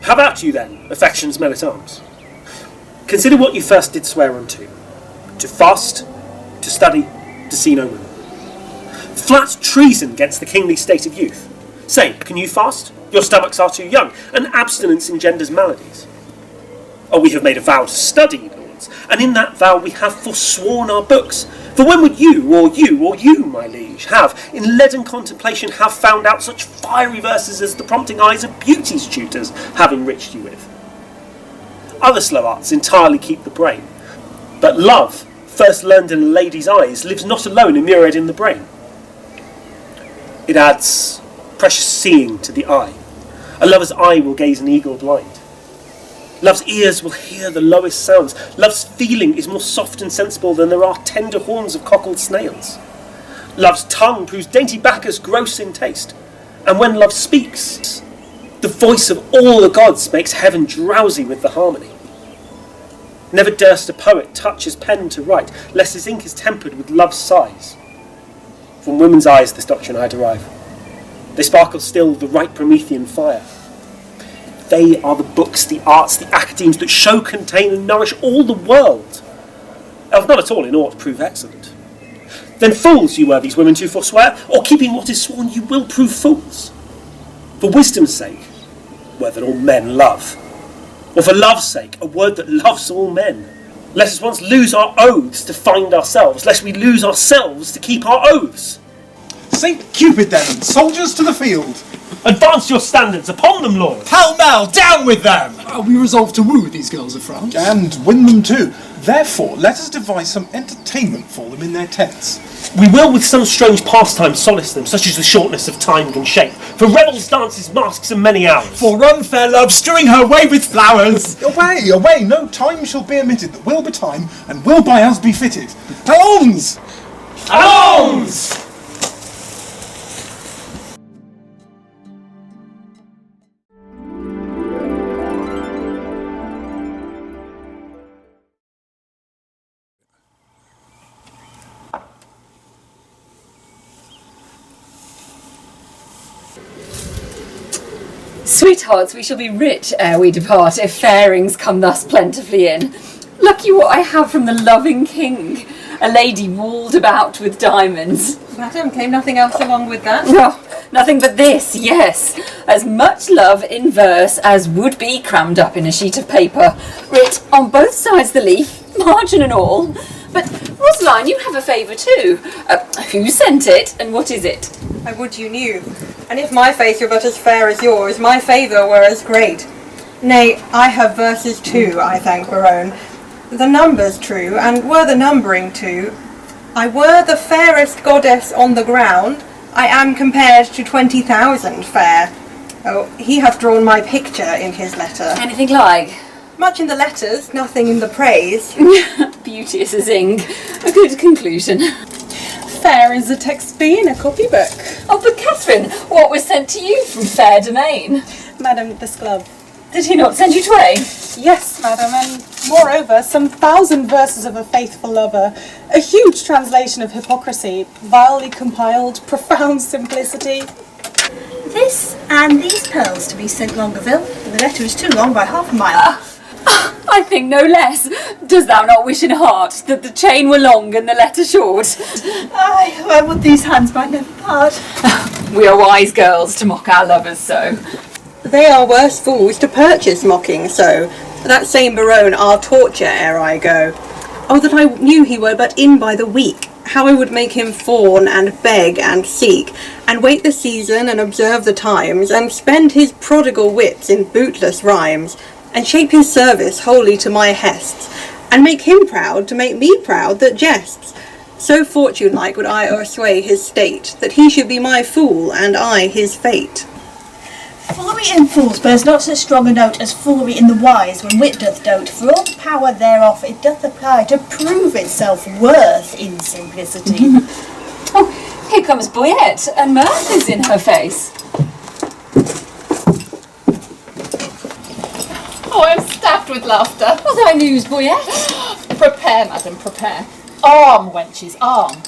How about you then, affection's men-at-arms? Consider what you first did swear unto. To fast, to study, to see no women. Flat treason against the kingly state of youth. Say, can you fast? Your stomachs are too young, and abstinence engenders maladies. Oh, we have made a vow to study, lords, and in that vow we have forsworn our books. For when would you, my liege, have, in leaden contemplation, have found out such fiery verses as the prompting eyes of beauty's tutors have enriched you with? Other slow arts entirely keep the brain, but love, first learned in a lady's eyes, lives not alone immured in the brain. It adds precious seeing to the eye. A lover's eye will gaze an eagle blind. Love's ears will hear the lowest sounds. Love's feeling is more soft and sensible than there are tender horns of cockled snails. Love's tongue proves dainty Bacchus gross in taste. And when love speaks, the voice of all the gods makes heaven drowsy with the harmony. Never durst a poet touch his pen to write, lest his ink is tempered with love's sighs. From women's eyes this doctrine I derive. They sparkle still the right Promethean fire. They are the books, the arts, the academes that show, contain and nourish all the world. Of not at all in aught prove excellent. Then fools you were these women to forswear, or keeping what is sworn you will prove fools. For wisdom's sake, word that all men love. Or for love's sake, a word that loves all men. Let us once lose our oaths to find ourselves, lest we lose ourselves to keep our oaths. St. Cupid then, soldiers to the field. Advance your standards upon them, Lord. Pell-mell, down with them! Are we resolved to woo these girls of France? And win them too. Therefore, let us devise some entertainment for them in their tents. We will with some strange pastime solace them, such as the shortness of time can shape. For revels, dances, masks, and many hours. For run, fair love, strewing her way with flowers. Away, away, no time shall be omitted that will betime, and will by us be fitted. Allons! Allons! Sweethearts, we shall be rich ere we depart, if fairings come thus plentifully in. Lucky what I have from the loving king, a lady walled about with diamonds. Madam, came nothing else along with that? No, nothing but this, yes. As much love in verse as would be crammed up in a sheet of paper, writ on both sides the leaf, margin and all. But, Rosaline, you have a favour too. Who sent it, and what is it? I would you knew. And if my face were but as fair as yours, my favour were as great. Nay, I have verses too, I thank Barone. The numbers true, and were the numbering too. I were the fairest goddess on the ground, I am compared to 20,000 fair. Oh, he hath drawn my picture in his letter. Anything like? Much in the letters, nothing in the praise. Beauteous as ink. A good conclusion. Fair as the text be in a copybook. Oh, but Catherine, what was sent to you from fair domain? Madam, this glove. Did he not send you tway? Yes, madam, and moreover, some 1,000 verses of a faithful lover, a huge translation of hypocrisy, vilely compiled, profound simplicity. This and these pearls to be sent Longueville. The letter is too long by half a mile. I think no less. Dost thou not wish in heart that the chain were long and the letter short? Aye, I would these hands might never part. We are wise girls to mock our lovers so. They are worse fools to purchase mocking so. That same Barone I'll torture ere I go. Oh, that I knew he were but in by the week, how I would make him fawn and beg and seek, and wait the season and observe the times, and spend his prodigal wits in bootless rhymes, and shape his service wholly to my hests, and make him proud to make me proud that jests. So fortune-like would I o'ersway his state, that he should be my fool, and I his fate. Foolery in fools bears not so strong a note as foolery in the wise when wit doth dote, for all the power thereof it doth apply to prove itself worth in simplicity. Oh, here comes Boyette, and mirth is in her face. Oh, I am stabbed with laughter. What thy news, Boyette? Prepare, madam, prepare. Arm, wenches, arm.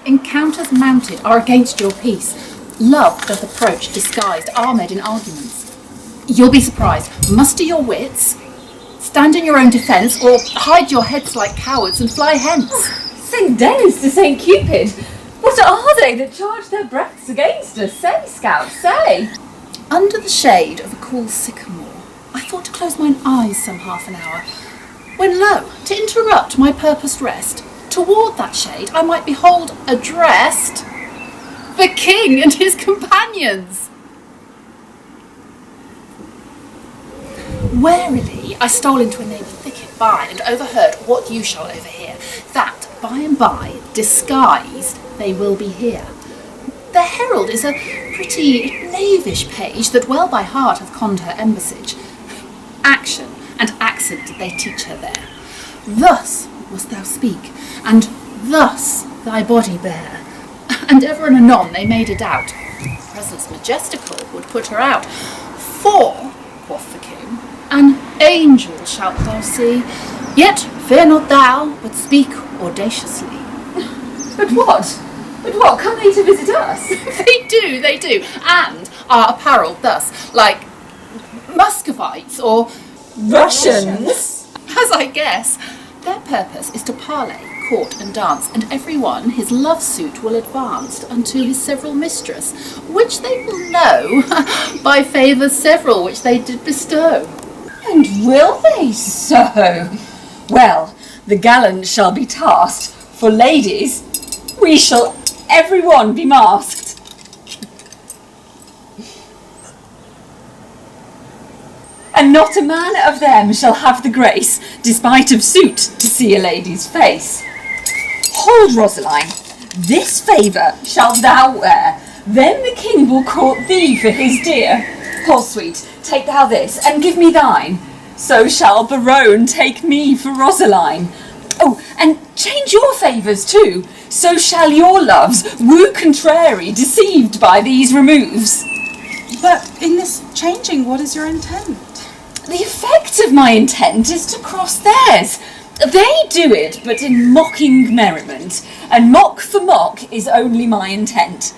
Encounters mounted are against your peace. Love doth approach disguised, armoured in arguments. You'll be surprised. Muster your wits, stand in your own defence, or hide your heads like cowards and fly hence. St. Denis to St. Cupid. What are they that charge their breaths against us? Say, scout, say. Under the shade of a cool sycamore, I thought to close mine eyes some half an hour, when lo, to interrupt my purposed rest, toward that shade I might behold addressed the king and his companions. Warily I stole into a neighbour thicket by, and overheard what you shall overhear, that by and by, disguised, they will be here. The herald is a pretty knavish page that well by heart hath conned her embassage. Action and accent did they teach her there. Thus must thou speak, and thus thy body bear. And ever and anon they made a doubt. Presence majestical would put her out. For, quoth the king, an angel shalt thou see. Yet fear not thou, but speak audaciously. But what? But what, come they to visit us? They do, and are apparelled thus, like Muscovites or Russians? As I guess. Their purpose is to parley, court and dance, and every one his love suit will advance unto his several mistress, which they will know by favours several which they did bestow. And will they so? Well, the gallant shall be tasked. For ladies, we shall every one be masked. And not a man of them shall have the grace, despite of suit, to see a lady's face. Hold, Rosaline, this favour shalt thou wear, then the king will court thee for his dear. Hold, sweet, take thou this, and give me thine. So shall Barone take me for Rosaline. Oh, and change your favours too, so shall your loves woo contrary, deceived by these removes. But in this changing, what is your intent? The effect of my intent is to cross theirs. They do it, but in mocking merriment, and mock for mock is only my intent.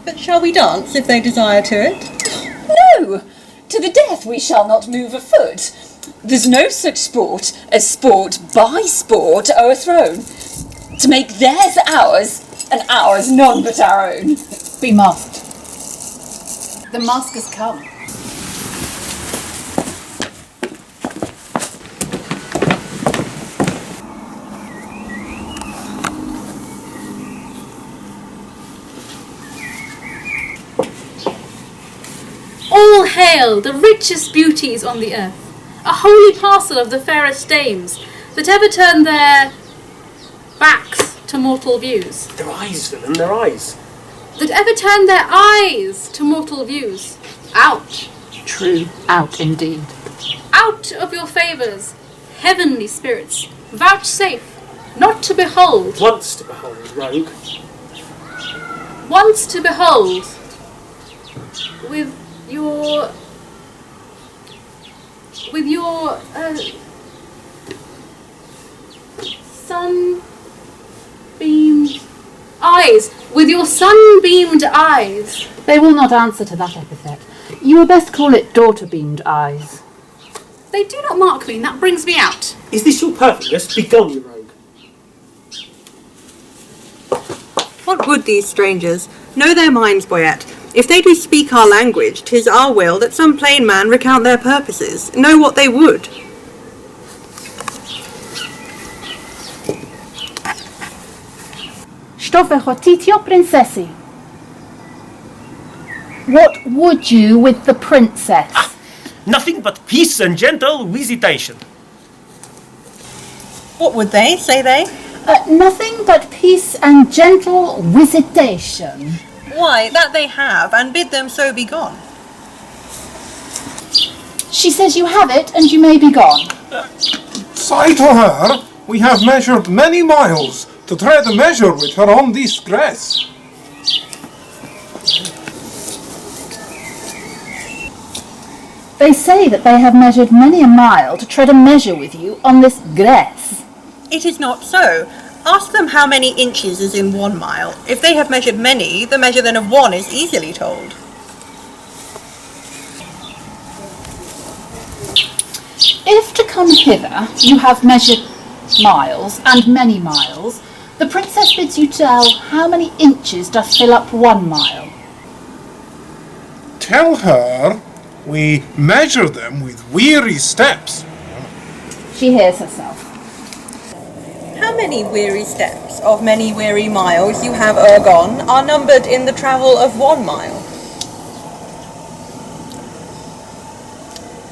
But shall we dance if they desire to it? No! To the death we shall not move a foot. There's no such sport as sport by sport o'erthrown. To make theirs ours, and ours none but our own. Be masked. The mask has come. All hail the richest beauties on the earth, a holy parcel of the fairest dames, that ever turn their backs to mortal views. Their eyes, villain, their eyes. That ever turn their eyes to mortal views. Out. True, out indeed. Out of your favours, heavenly spirits, vouchsafe not to behold. Once to behold, rogue. Once to behold, with your sunbeamed eyes, with your sunbeamed eyes. They will not answer to that epithet. You had best call it daughter-beamed eyes. They do not mark me, and that brings me out. Is this your perfectness? Begone, you rogue. What would these strangers? Know their minds, boyette. If they do speak our language, 'tis our will that some plain man recount their purposes, know what they would. Što ve hotitio princessi? What would you with the princess? Nothing but peace and gentle visitation. What would they, say they? Nothing but peace and gentle visitation. Why, that they have, and bid them so be gone. She says you have it, and you may be gone. Say to her, we have measured many miles to tread a measure with her on this grass. They say that they have measured many a mile to tread a measure with you on this grass. It is not so. Ask them how many inches is in 1 mile. If they have measured many, the measure then of 1 is easily told. If to come hither you have measured miles and many miles, the princess bids you tell how many inches doth fill up 1 mile. Tell her we measure them with weary steps. She hears herself. How many weary steps of many weary miles you have gone are numbered in the travel of 1 mile?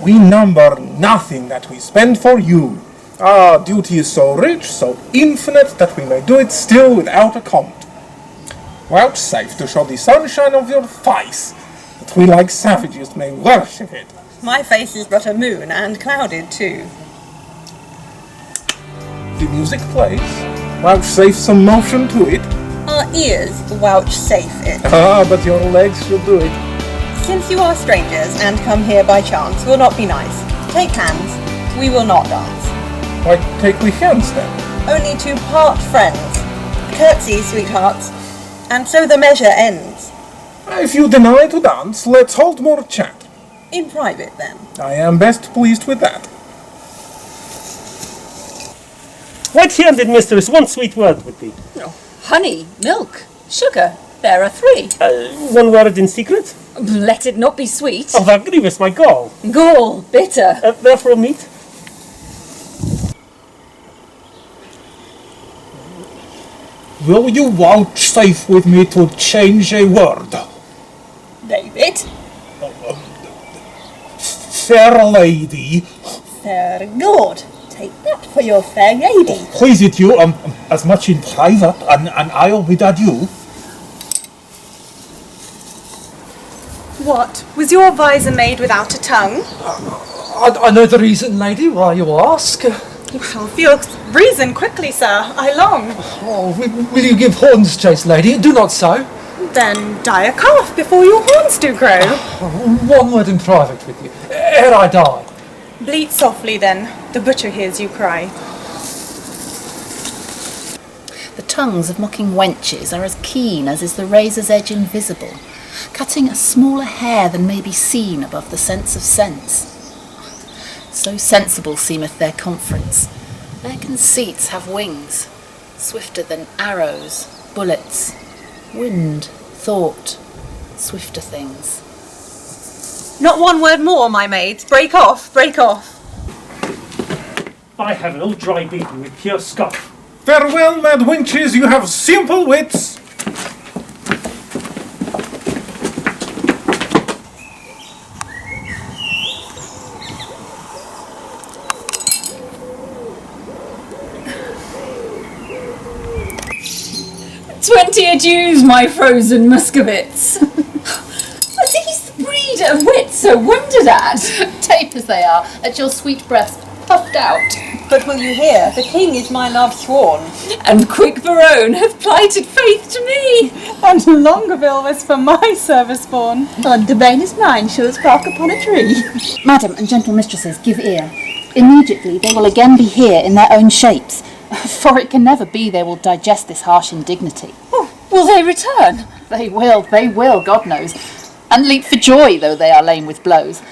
We number nothing that we spend for you. Our duty is so rich, so infinite, that we may do it still without a comment. Vouchsafe to show the sunshine of your face, that we like savages may worship it. My face is but a moon, and clouded too. The music plays. Vouchsafe some motion to it. Our ears vouchsafe it. Ah, but your legs should do it. Since you are strangers, and come here by chance, will not be nice. Take hands, we will not dance. Why take we hands then? Only to part friends. Curtsy, sweethearts. And so the measure ends. If you deny to dance, let's hold more chat. In private, then. I am best pleased with that. White-handed mistress, one sweet word with thee. Honey, milk, sugar. There are 3. One word in secret? Let it not be sweet. Oh, thou grievous my gall. Gall, bitter. Therefore meat. Will you vouchsafe with me to change a word? David? Fair lady. Fair God. Take that for your fair lady. Please it you, as much in private, and I'll bid adieu. What? Was your visor made without a tongue? I know the reason, lady, why you ask. Well, for your reason, quickly, sir. I long. Oh, will you give horns chase, lady? Do not so. Then die a calf before your horns do grow. One word in private with you, ere I die. Bleat softly, then. The butcher hears you cry. The tongues of mocking wenches are as keen as is the razor's edge invisible, cutting a smaller hair than may be seen above the sense of sense. So sensible seemeth their conference. Their conceits have wings, swifter than arrows, bullets, wind, thought, swifter things. Not one word more, my maids. Break off, break off. I have an old dry beaten with pure scoff. Farewell, mad wenches, you have simple wits. "20 adieus, my frozen Muscovits." Are these the breed of wits so wondered at? Tape as they are, at your sweet breast, puffed out. But will you hear? The king is my love sworn. And quick Barone hath plighted faith to me. And Longueville was for my service born. And Domain is mine, sure as bark upon a tree. Madam and gentle mistresses, give ear. Immediately they will again be here in their own shapes, for it can never be they will digest this harsh indignity. Oh, will they return? They will, God knows, and leap for joy, though they are lame with blows.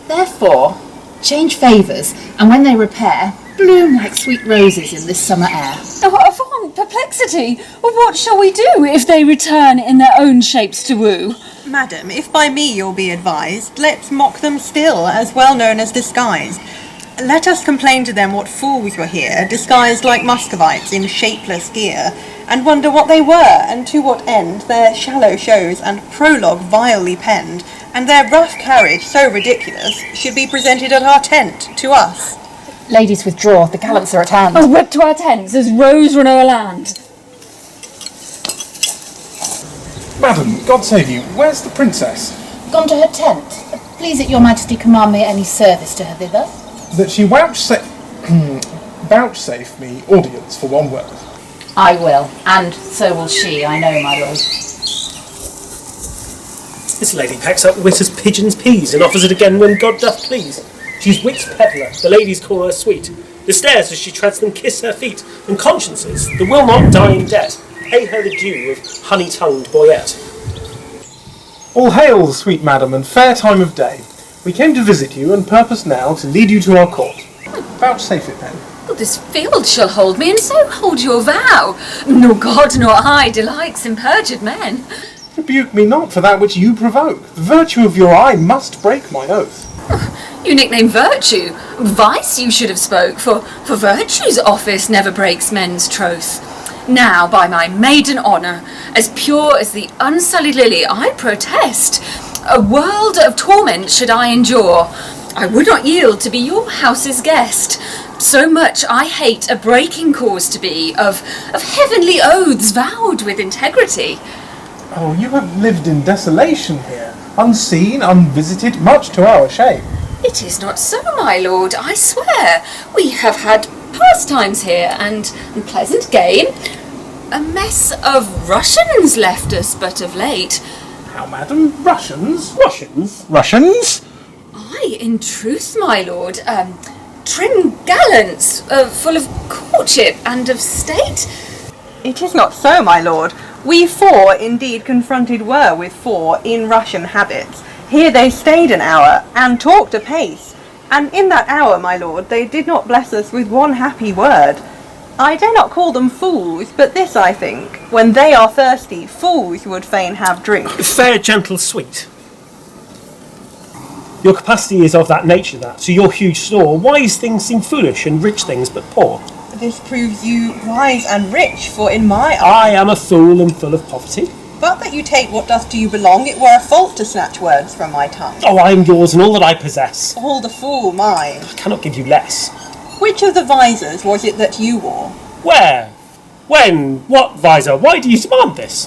Therefore, change favours, and when they repair, bloom like sweet roses in this summer air. Oh, avaunt perplexity! What shall we do if they return in their own shapes to woo? Madam, if by me you'll be advised, let's mock them still, as well known as disguised. Let us complain to them what fools were here, disguised like Muscovites in shapeless gear, and wonder what they were, and to what end their shallow shows and prologue vilely penned, and their rough carriage so ridiculous, should be presented at our tent, to us. Ladies, withdraw, the gallants are at hand. Oh, whip to our tents as roes run o'er land. Madam, God save you, where's the princess? Gone to her tent. Please it your majesty command me any service to her thither. That she vouchsafe me audience for one word. I will, and so will she, I know, my lord. This lady packs up wit as pigeons peas, and offers it again when God doth please. She's wit's peddler, the ladies call her sweet. The stairs as she treads them kiss her feet, and consciences, that will not die in debt, pay her the due of honey-tongued boyette. All hail, sweet madam, and fair time of day. We came to visit you, and purpose now to lead you to our court. Vouchsafe it then. Well, this field shall hold me, and so hold your vow. Nor God nor I delights in perjured men. Rebuke me not for that which you provoke. The virtue of your eye must break my oath. You nickname virtue. Vice you should have spoke, for virtue's office never breaks men's troth. Now, by my maiden honour, as pure as the unsullied lily, I protest. A world of torment should I endure. I would not yield to be your house's guest. So much I hate a breaking cause to be of heavenly oaths vowed with integrity. Oh, you have lived in desolation here, unseen, unvisited, much to our shame. It is not so, my lord, I swear. We have had pastimes here, and pleasant game. A mess of Russians left us but of late. How, madam? Russians? Russians? Russians? Aye, in truth, my lord. Trim gallants, full of courtship and of state. It is not so, my lord. We four indeed confronted were with four in Russian habits. Here they stayed an hour, and talked apace. And in that hour, my lord, they did not bless us with one happy word. I dare not call them fools, but this I think, when they are thirsty, fools would fain have drink. Fair, gentle, sweet. Your capacity is of that nature that, to your huge store, wise things seem foolish and rich things but poor. This proves you wise and rich, for in my I am a fool and full of poverty. But that you take what doth to you belong, it were a fault to snatch words from my tongue. Oh, I am yours and all that I possess. All the fool mine. I cannot give you less. Which of the visors was it that you wore? Where? When? What visor? Why do you demand this?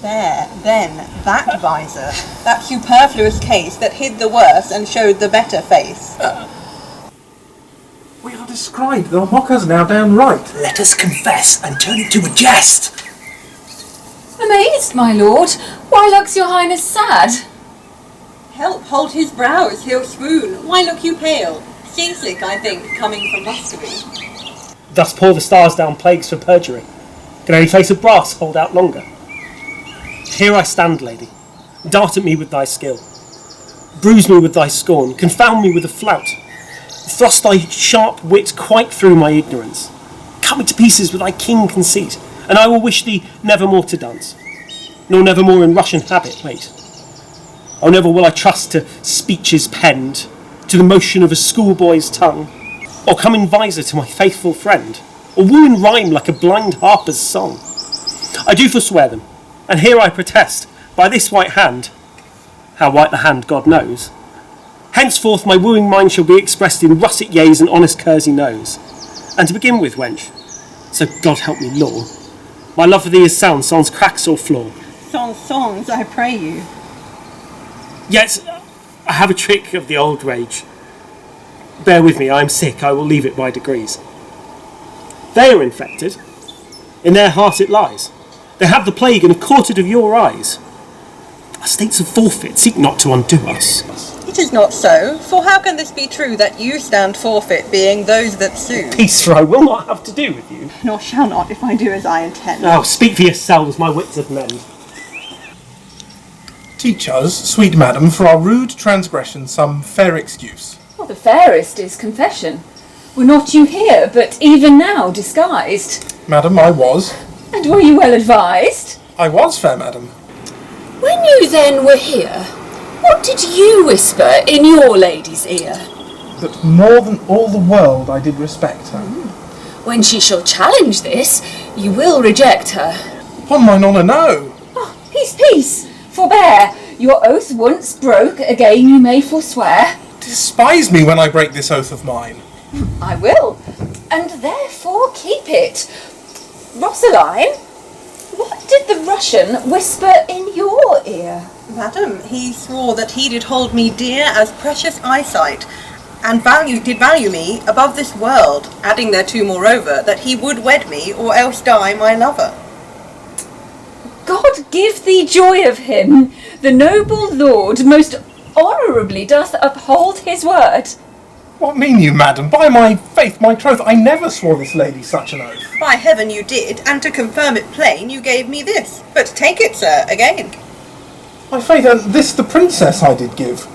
There, then, that visor, that superfluous case that hid the worse and showed the better face. We are described, the mocker's now downright. Let us confess and turn it to a jest. Amazed, my lord. Why looks your highness sad? Help hold his brows, he'll swoon. Why look you pale? Seasick, I think, coming from Muscovy. Thus pour the stars down plagues for perjury. Can any face of brass hold out longer? Here I stand, lady. Dart at me with thy skill. Bruise me with thy scorn. Confound me with a flout. Thrust thy sharp wit quite through my ignorance. Cut me to pieces with thy keen conceit, and I will wish thee never more to dance, nor never more in Russian habit wait. Oh, never will I trust to speeches penned, to the motion of a schoolboy's tongue, or come in visor to my faithful friend, or woo in rhyme like a blind harper's song. I do forswear them, and here I protest, by this white hand, how white the hand God knows, henceforth my wooing mind shall be expressed in russet yeas and honest kersey noes. And to begin with, wench, so God help me law, my love for thee is sound, sans cracks or flaw. Songs, I pray you. Yet I have a trick of the old rage. Bear with me, I am sick, I will leave it by degrees. They are infected, in their heart it lies. They have the plague and have caught it of your eyes. Our states of forfeit, seek not to undo us. It is not so, for how can this be true that you stand forfeit, being those that sue? Peace, for I will not have to do with you. Nor shall not, if I do as I intend. Oh, speak for yourselves, my wits at an end. Teach us, sweet madam, for our rude transgression some fair excuse. Well, the fairest is confession. Were not you here, but even now disguised? Madam, I was. And were you well advised? I was, fair madam. When you then were here, what did you whisper in your lady's ear? That more than all the world I did respect her. When she shall challenge this, you will reject her. Upon mine honour, no. Oh, peace, peace, forbear. Your oath once broke, again you may forswear. Despise me when I break this oath of mine. I will, and therefore keep it. Rosaline, what did the Russian whisper in your ear? Madam, he swore that he did hold me dear as precious eyesight, and did value me above this world, adding thereto moreover that he would wed me or else die my lover. God give thee joy of him. The noble lord most honourably doth uphold his word. What mean you, madam? By my faith, my troth, I never swore this lady such an oath. By heaven you did, and to confirm it plain, you gave me this. But take it, sir, again. My faith, this the princess I did give.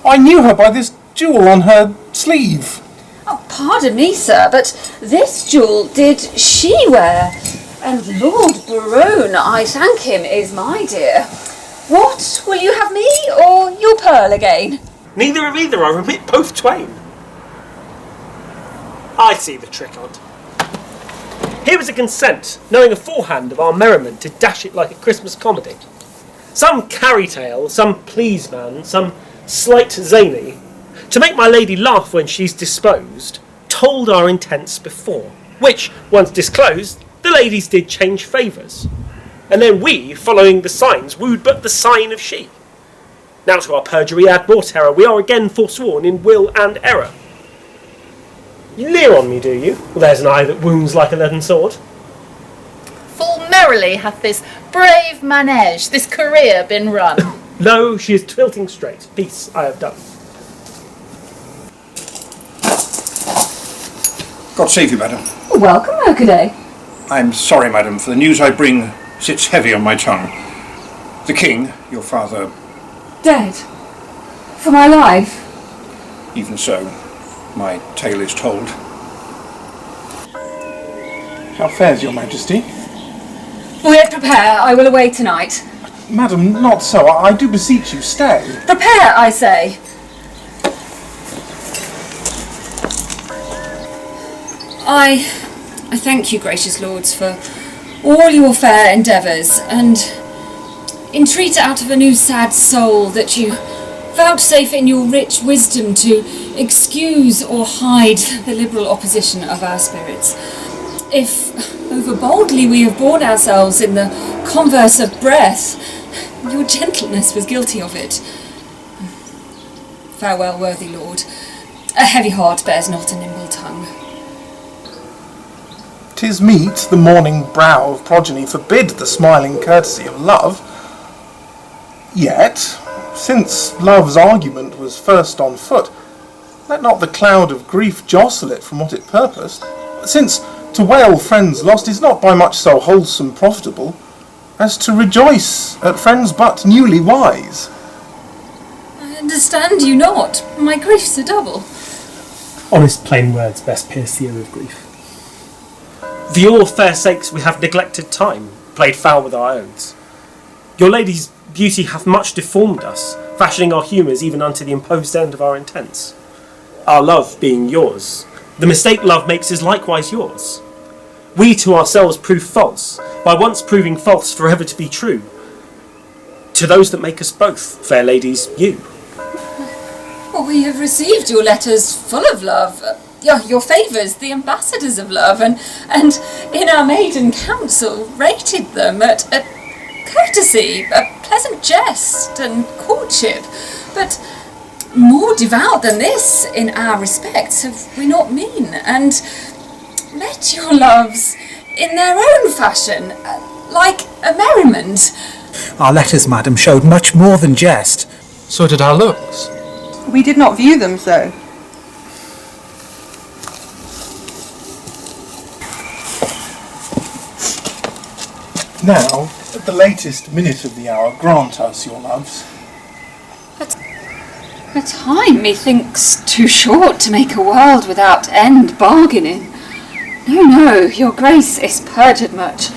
I knew her by this jewel on her sleeve. Oh, pardon me, sir, but this jewel did she wear? And Lord Barone, I thank him, is my dear. What, will you have me, or your pearl again? Neither of either, I remit both twain. I see the trick on't. Here is a consent, knowing aforehand of our merriment, to dash it like a Christmas comedy. Some carry tale, some please man, some slight zany, to make my lady laugh when she's disposed, told our intents before, which, once disclosed, the ladies did change favours. And then we, following the signs, wooed but the sign of she. Now to our perjury add more terror, we are again forsworn in will and error. You leer on me, do you? Well, there's an eye that wounds like a leaden sword. Full merrily hath this brave manege, this career been run. Lo, she is tilting straight. Peace I have done. God save you, madam. Welcome, Mercaday. I'm sorry, madam, for the news I bring sits heavy on my tongue. The king, your father... Dead? For my life? Even so, my tale is told. How fares your majesty? Will yet prepare, I will away tonight. Madam, not so. I do beseech you, stay. Prepare, I say. I thank you, gracious lords, for all your fair endeavours, and entreat out of a new sad soul that you vouchsafe in your rich wisdom to excuse or hide the liberal opposition of our spirits. If over boldly we have borne ourselves in the converse of breath, your gentleness was guilty of it. Farewell, worthy lord. A heavy heart bears not a nimble tongue. 'Tis meet the morning brow of progeny forbid the smiling courtesy of love. Yet, since love's argument was first on foot, let not the cloud of grief jostle it from what it purposed, since to wail friends lost is not by much so wholesome profitable as to rejoice at friends but newly wise. I understand you not. My grief's a double. Honest plain words best pierce the ear of grief. For your fair sakes we have neglected time, played foul with our owns. Your lady's beauty hath much deformed us, fashioning our humours even unto the imposed end of our intents. Our love being yours, the mistake love makes is likewise yours. We to ourselves prove false, by once proving false forever to be true. To those that make us both, fair ladies, you. Well, we have received your letters full of love, your favours, the ambassadors of love, and in our maiden council rated them at courtesy, a pleasant jest and courtship, but more devout than this in our respects have we not been, and met your loves in their own fashion, like a merriment. Our letters, madam, showed much more than jest. So did our looks. We did not view them so. Now, at the latest minute of the hour, grant us your loves. A time, methinks, too short to make a world without end bargaining. No, your grace is perjured much,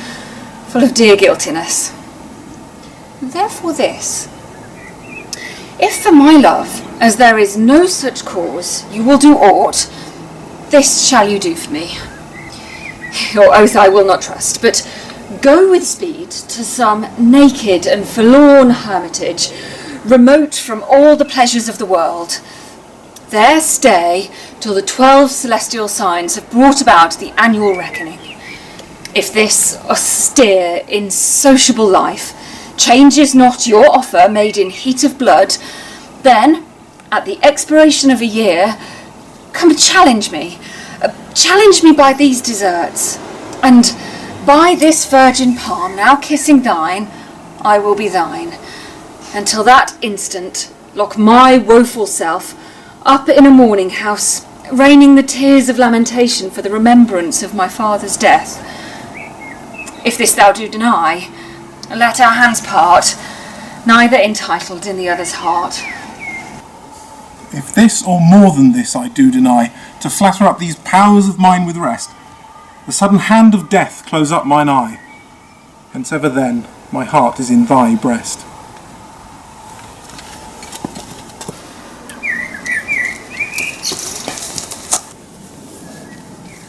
full of dear guiltiness. Therefore this, if for my love, as there is no such cause, you will do aught, this shall you do for me. Your oath I will not trust, but go with speed to some naked and forlorn hermitage, remote from all the pleasures of the world. There stay till the 12 celestial signs have brought about the annual reckoning. If this austere, insociable life changes not your offer made in heat of blood, then, at the expiration of a year, come challenge me. Challenge me by these deserts, and by this virgin palm now kissing thine, I will be thine. Until that instant, lock my woeful self up in a mourning house, raining the tears of lamentation for the remembrance of my father's death. If this thou do deny, let our hands part, neither entitled in the other's heart. If this or more than this I do deny, to flatter up these powers of mine with rest, the sudden hand of death close up mine eye, hence ever then my heart is in thy breast.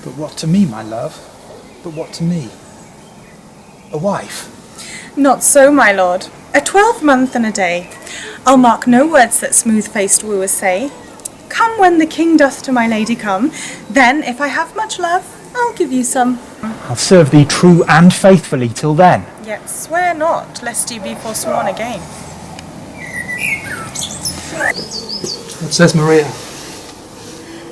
But what to me, my love? But what to me? A wife? Not so, my lord. A 12-month and a day. I'll mark no words that smooth-faced wooers say. Come when the king doth to my lady come, then, if I have much love, I'll give you some. I'll serve thee true and faithfully till then. Yet swear not, lest you be forsworn again. What says Maria?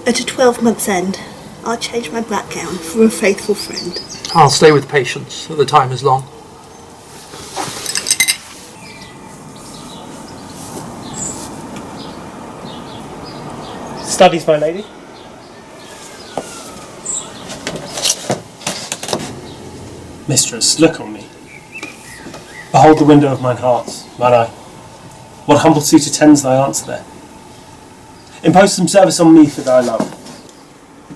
At a 12-month's end, I'll change my black gown for a faithful friend. I'll stay with patience, though the time is long. Studies, my lady. Mistress, look on me. Behold the window of mine heart, mine eye. What humble suit attends thy answer there? Impose some service on me for thy love.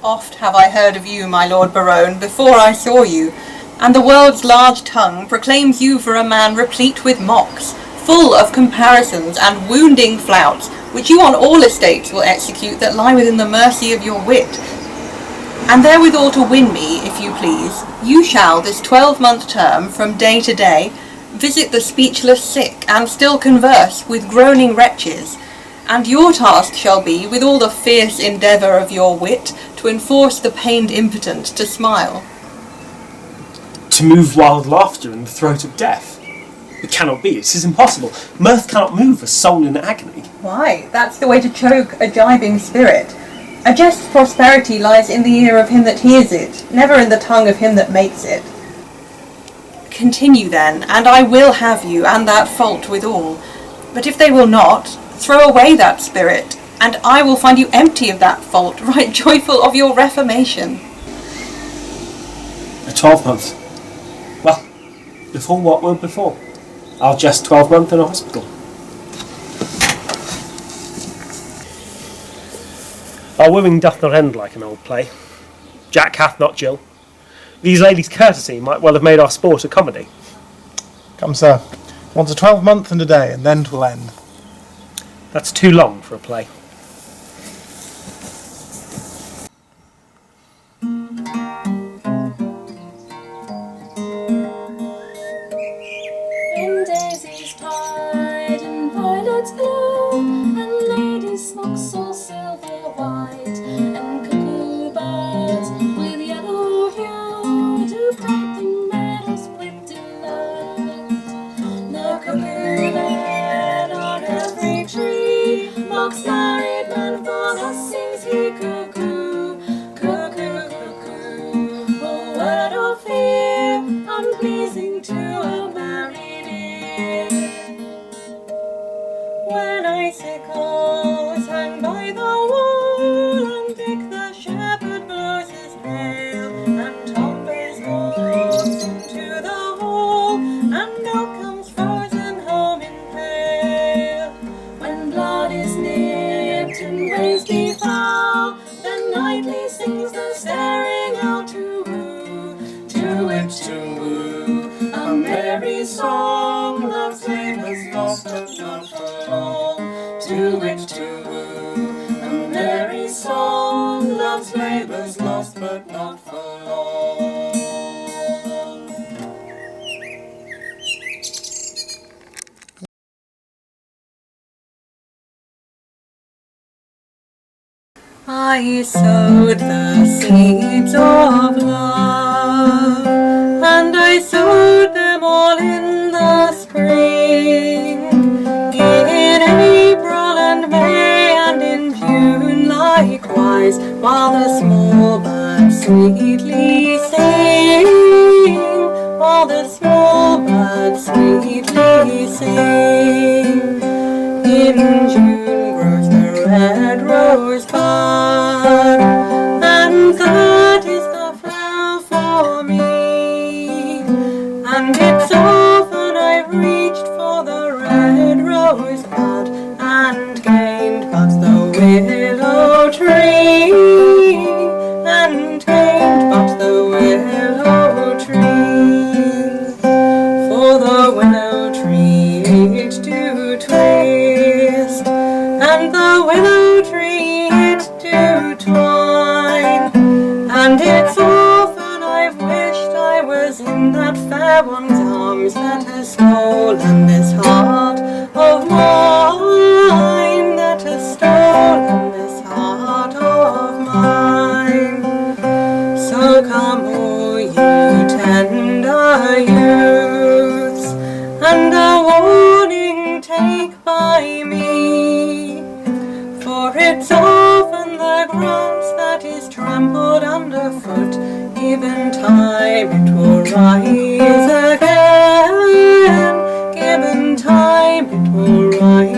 Oft have I heard of you, my lord Barone, before I saw you, and the world's large tongue proclaims you for a man replete with mocks, full of comparisons and wounding flouts, which you on all estates will execute that lie within the mercy of your wit. And therewithal to win me, if you please, you shall this 12-month term, from day to day, visit the speechless sick, and still converse with groaning wretches. And your task shall be, with all the fierce endeavour of your wit, to enforce the pained impotent to smile. To move wild laughter in the throat of death? It cannot be, it is impossible. Mirth cannot move a soul in agony. Why, that's the way to choke a gibing spirit. A jest prosperity lies in the ear of him that hears it, never in the tongue of him that makes it. Continue then, and I will have you, and that fault withal. But if they will not, throw away that spirit, and I will find you empty of that fault, right joyful of your reformation. A 12-month. Well, before what will before? I'll jest 12-month in a hospital. Our wooing doth not end like an old play. Jack hath not Jill. These ladies' courtesy might well have made our sport a comedy. Come, sir. Want a 12-month and a day, and then 'twill end. That's too long for a play. In daisies pied and violets blue, and ladies' smocks all silver white, and cuckoo birds with yellow hue do paint the meadows with delight. The cuckoo then on every tree mocks married men, for thus sings he cuckoo, cuckoo, cuckoo. A word of fear, unpleasing to a married ear. When icicles hang by the wall, and Dick the shepherd blows his nail, and Tom pays goats into the hall, and milk comes frozen home in pail. When blood is nipped and ways be foul, then nightly sings the staring out to woo, to it to woo. A merry song, love's labour's lost but not for long, to it to woo. A merry song, love's labour's lost but not for long. I sowed the seeds of love, and I sowed them all in the spring, in April and May and in June likewise, while the small birds sweetly sing, while the small birds sweetly sing. In June grows the red rose bud, and that is the flower for me. And it's often I've reached for the red rose bud, and gained but the willow tree, and gained but the willow tree. For the willow tree it do twist, and the willow tree it do twine, and it's often I've wished I was in that fair one's arms that has stolen this heart of mine, that has stolen this heart of mine. So come, O you tender youths, and a warning take by me, for it's often the grass that is trampled underfoot, given time it will rise again, given time it will rise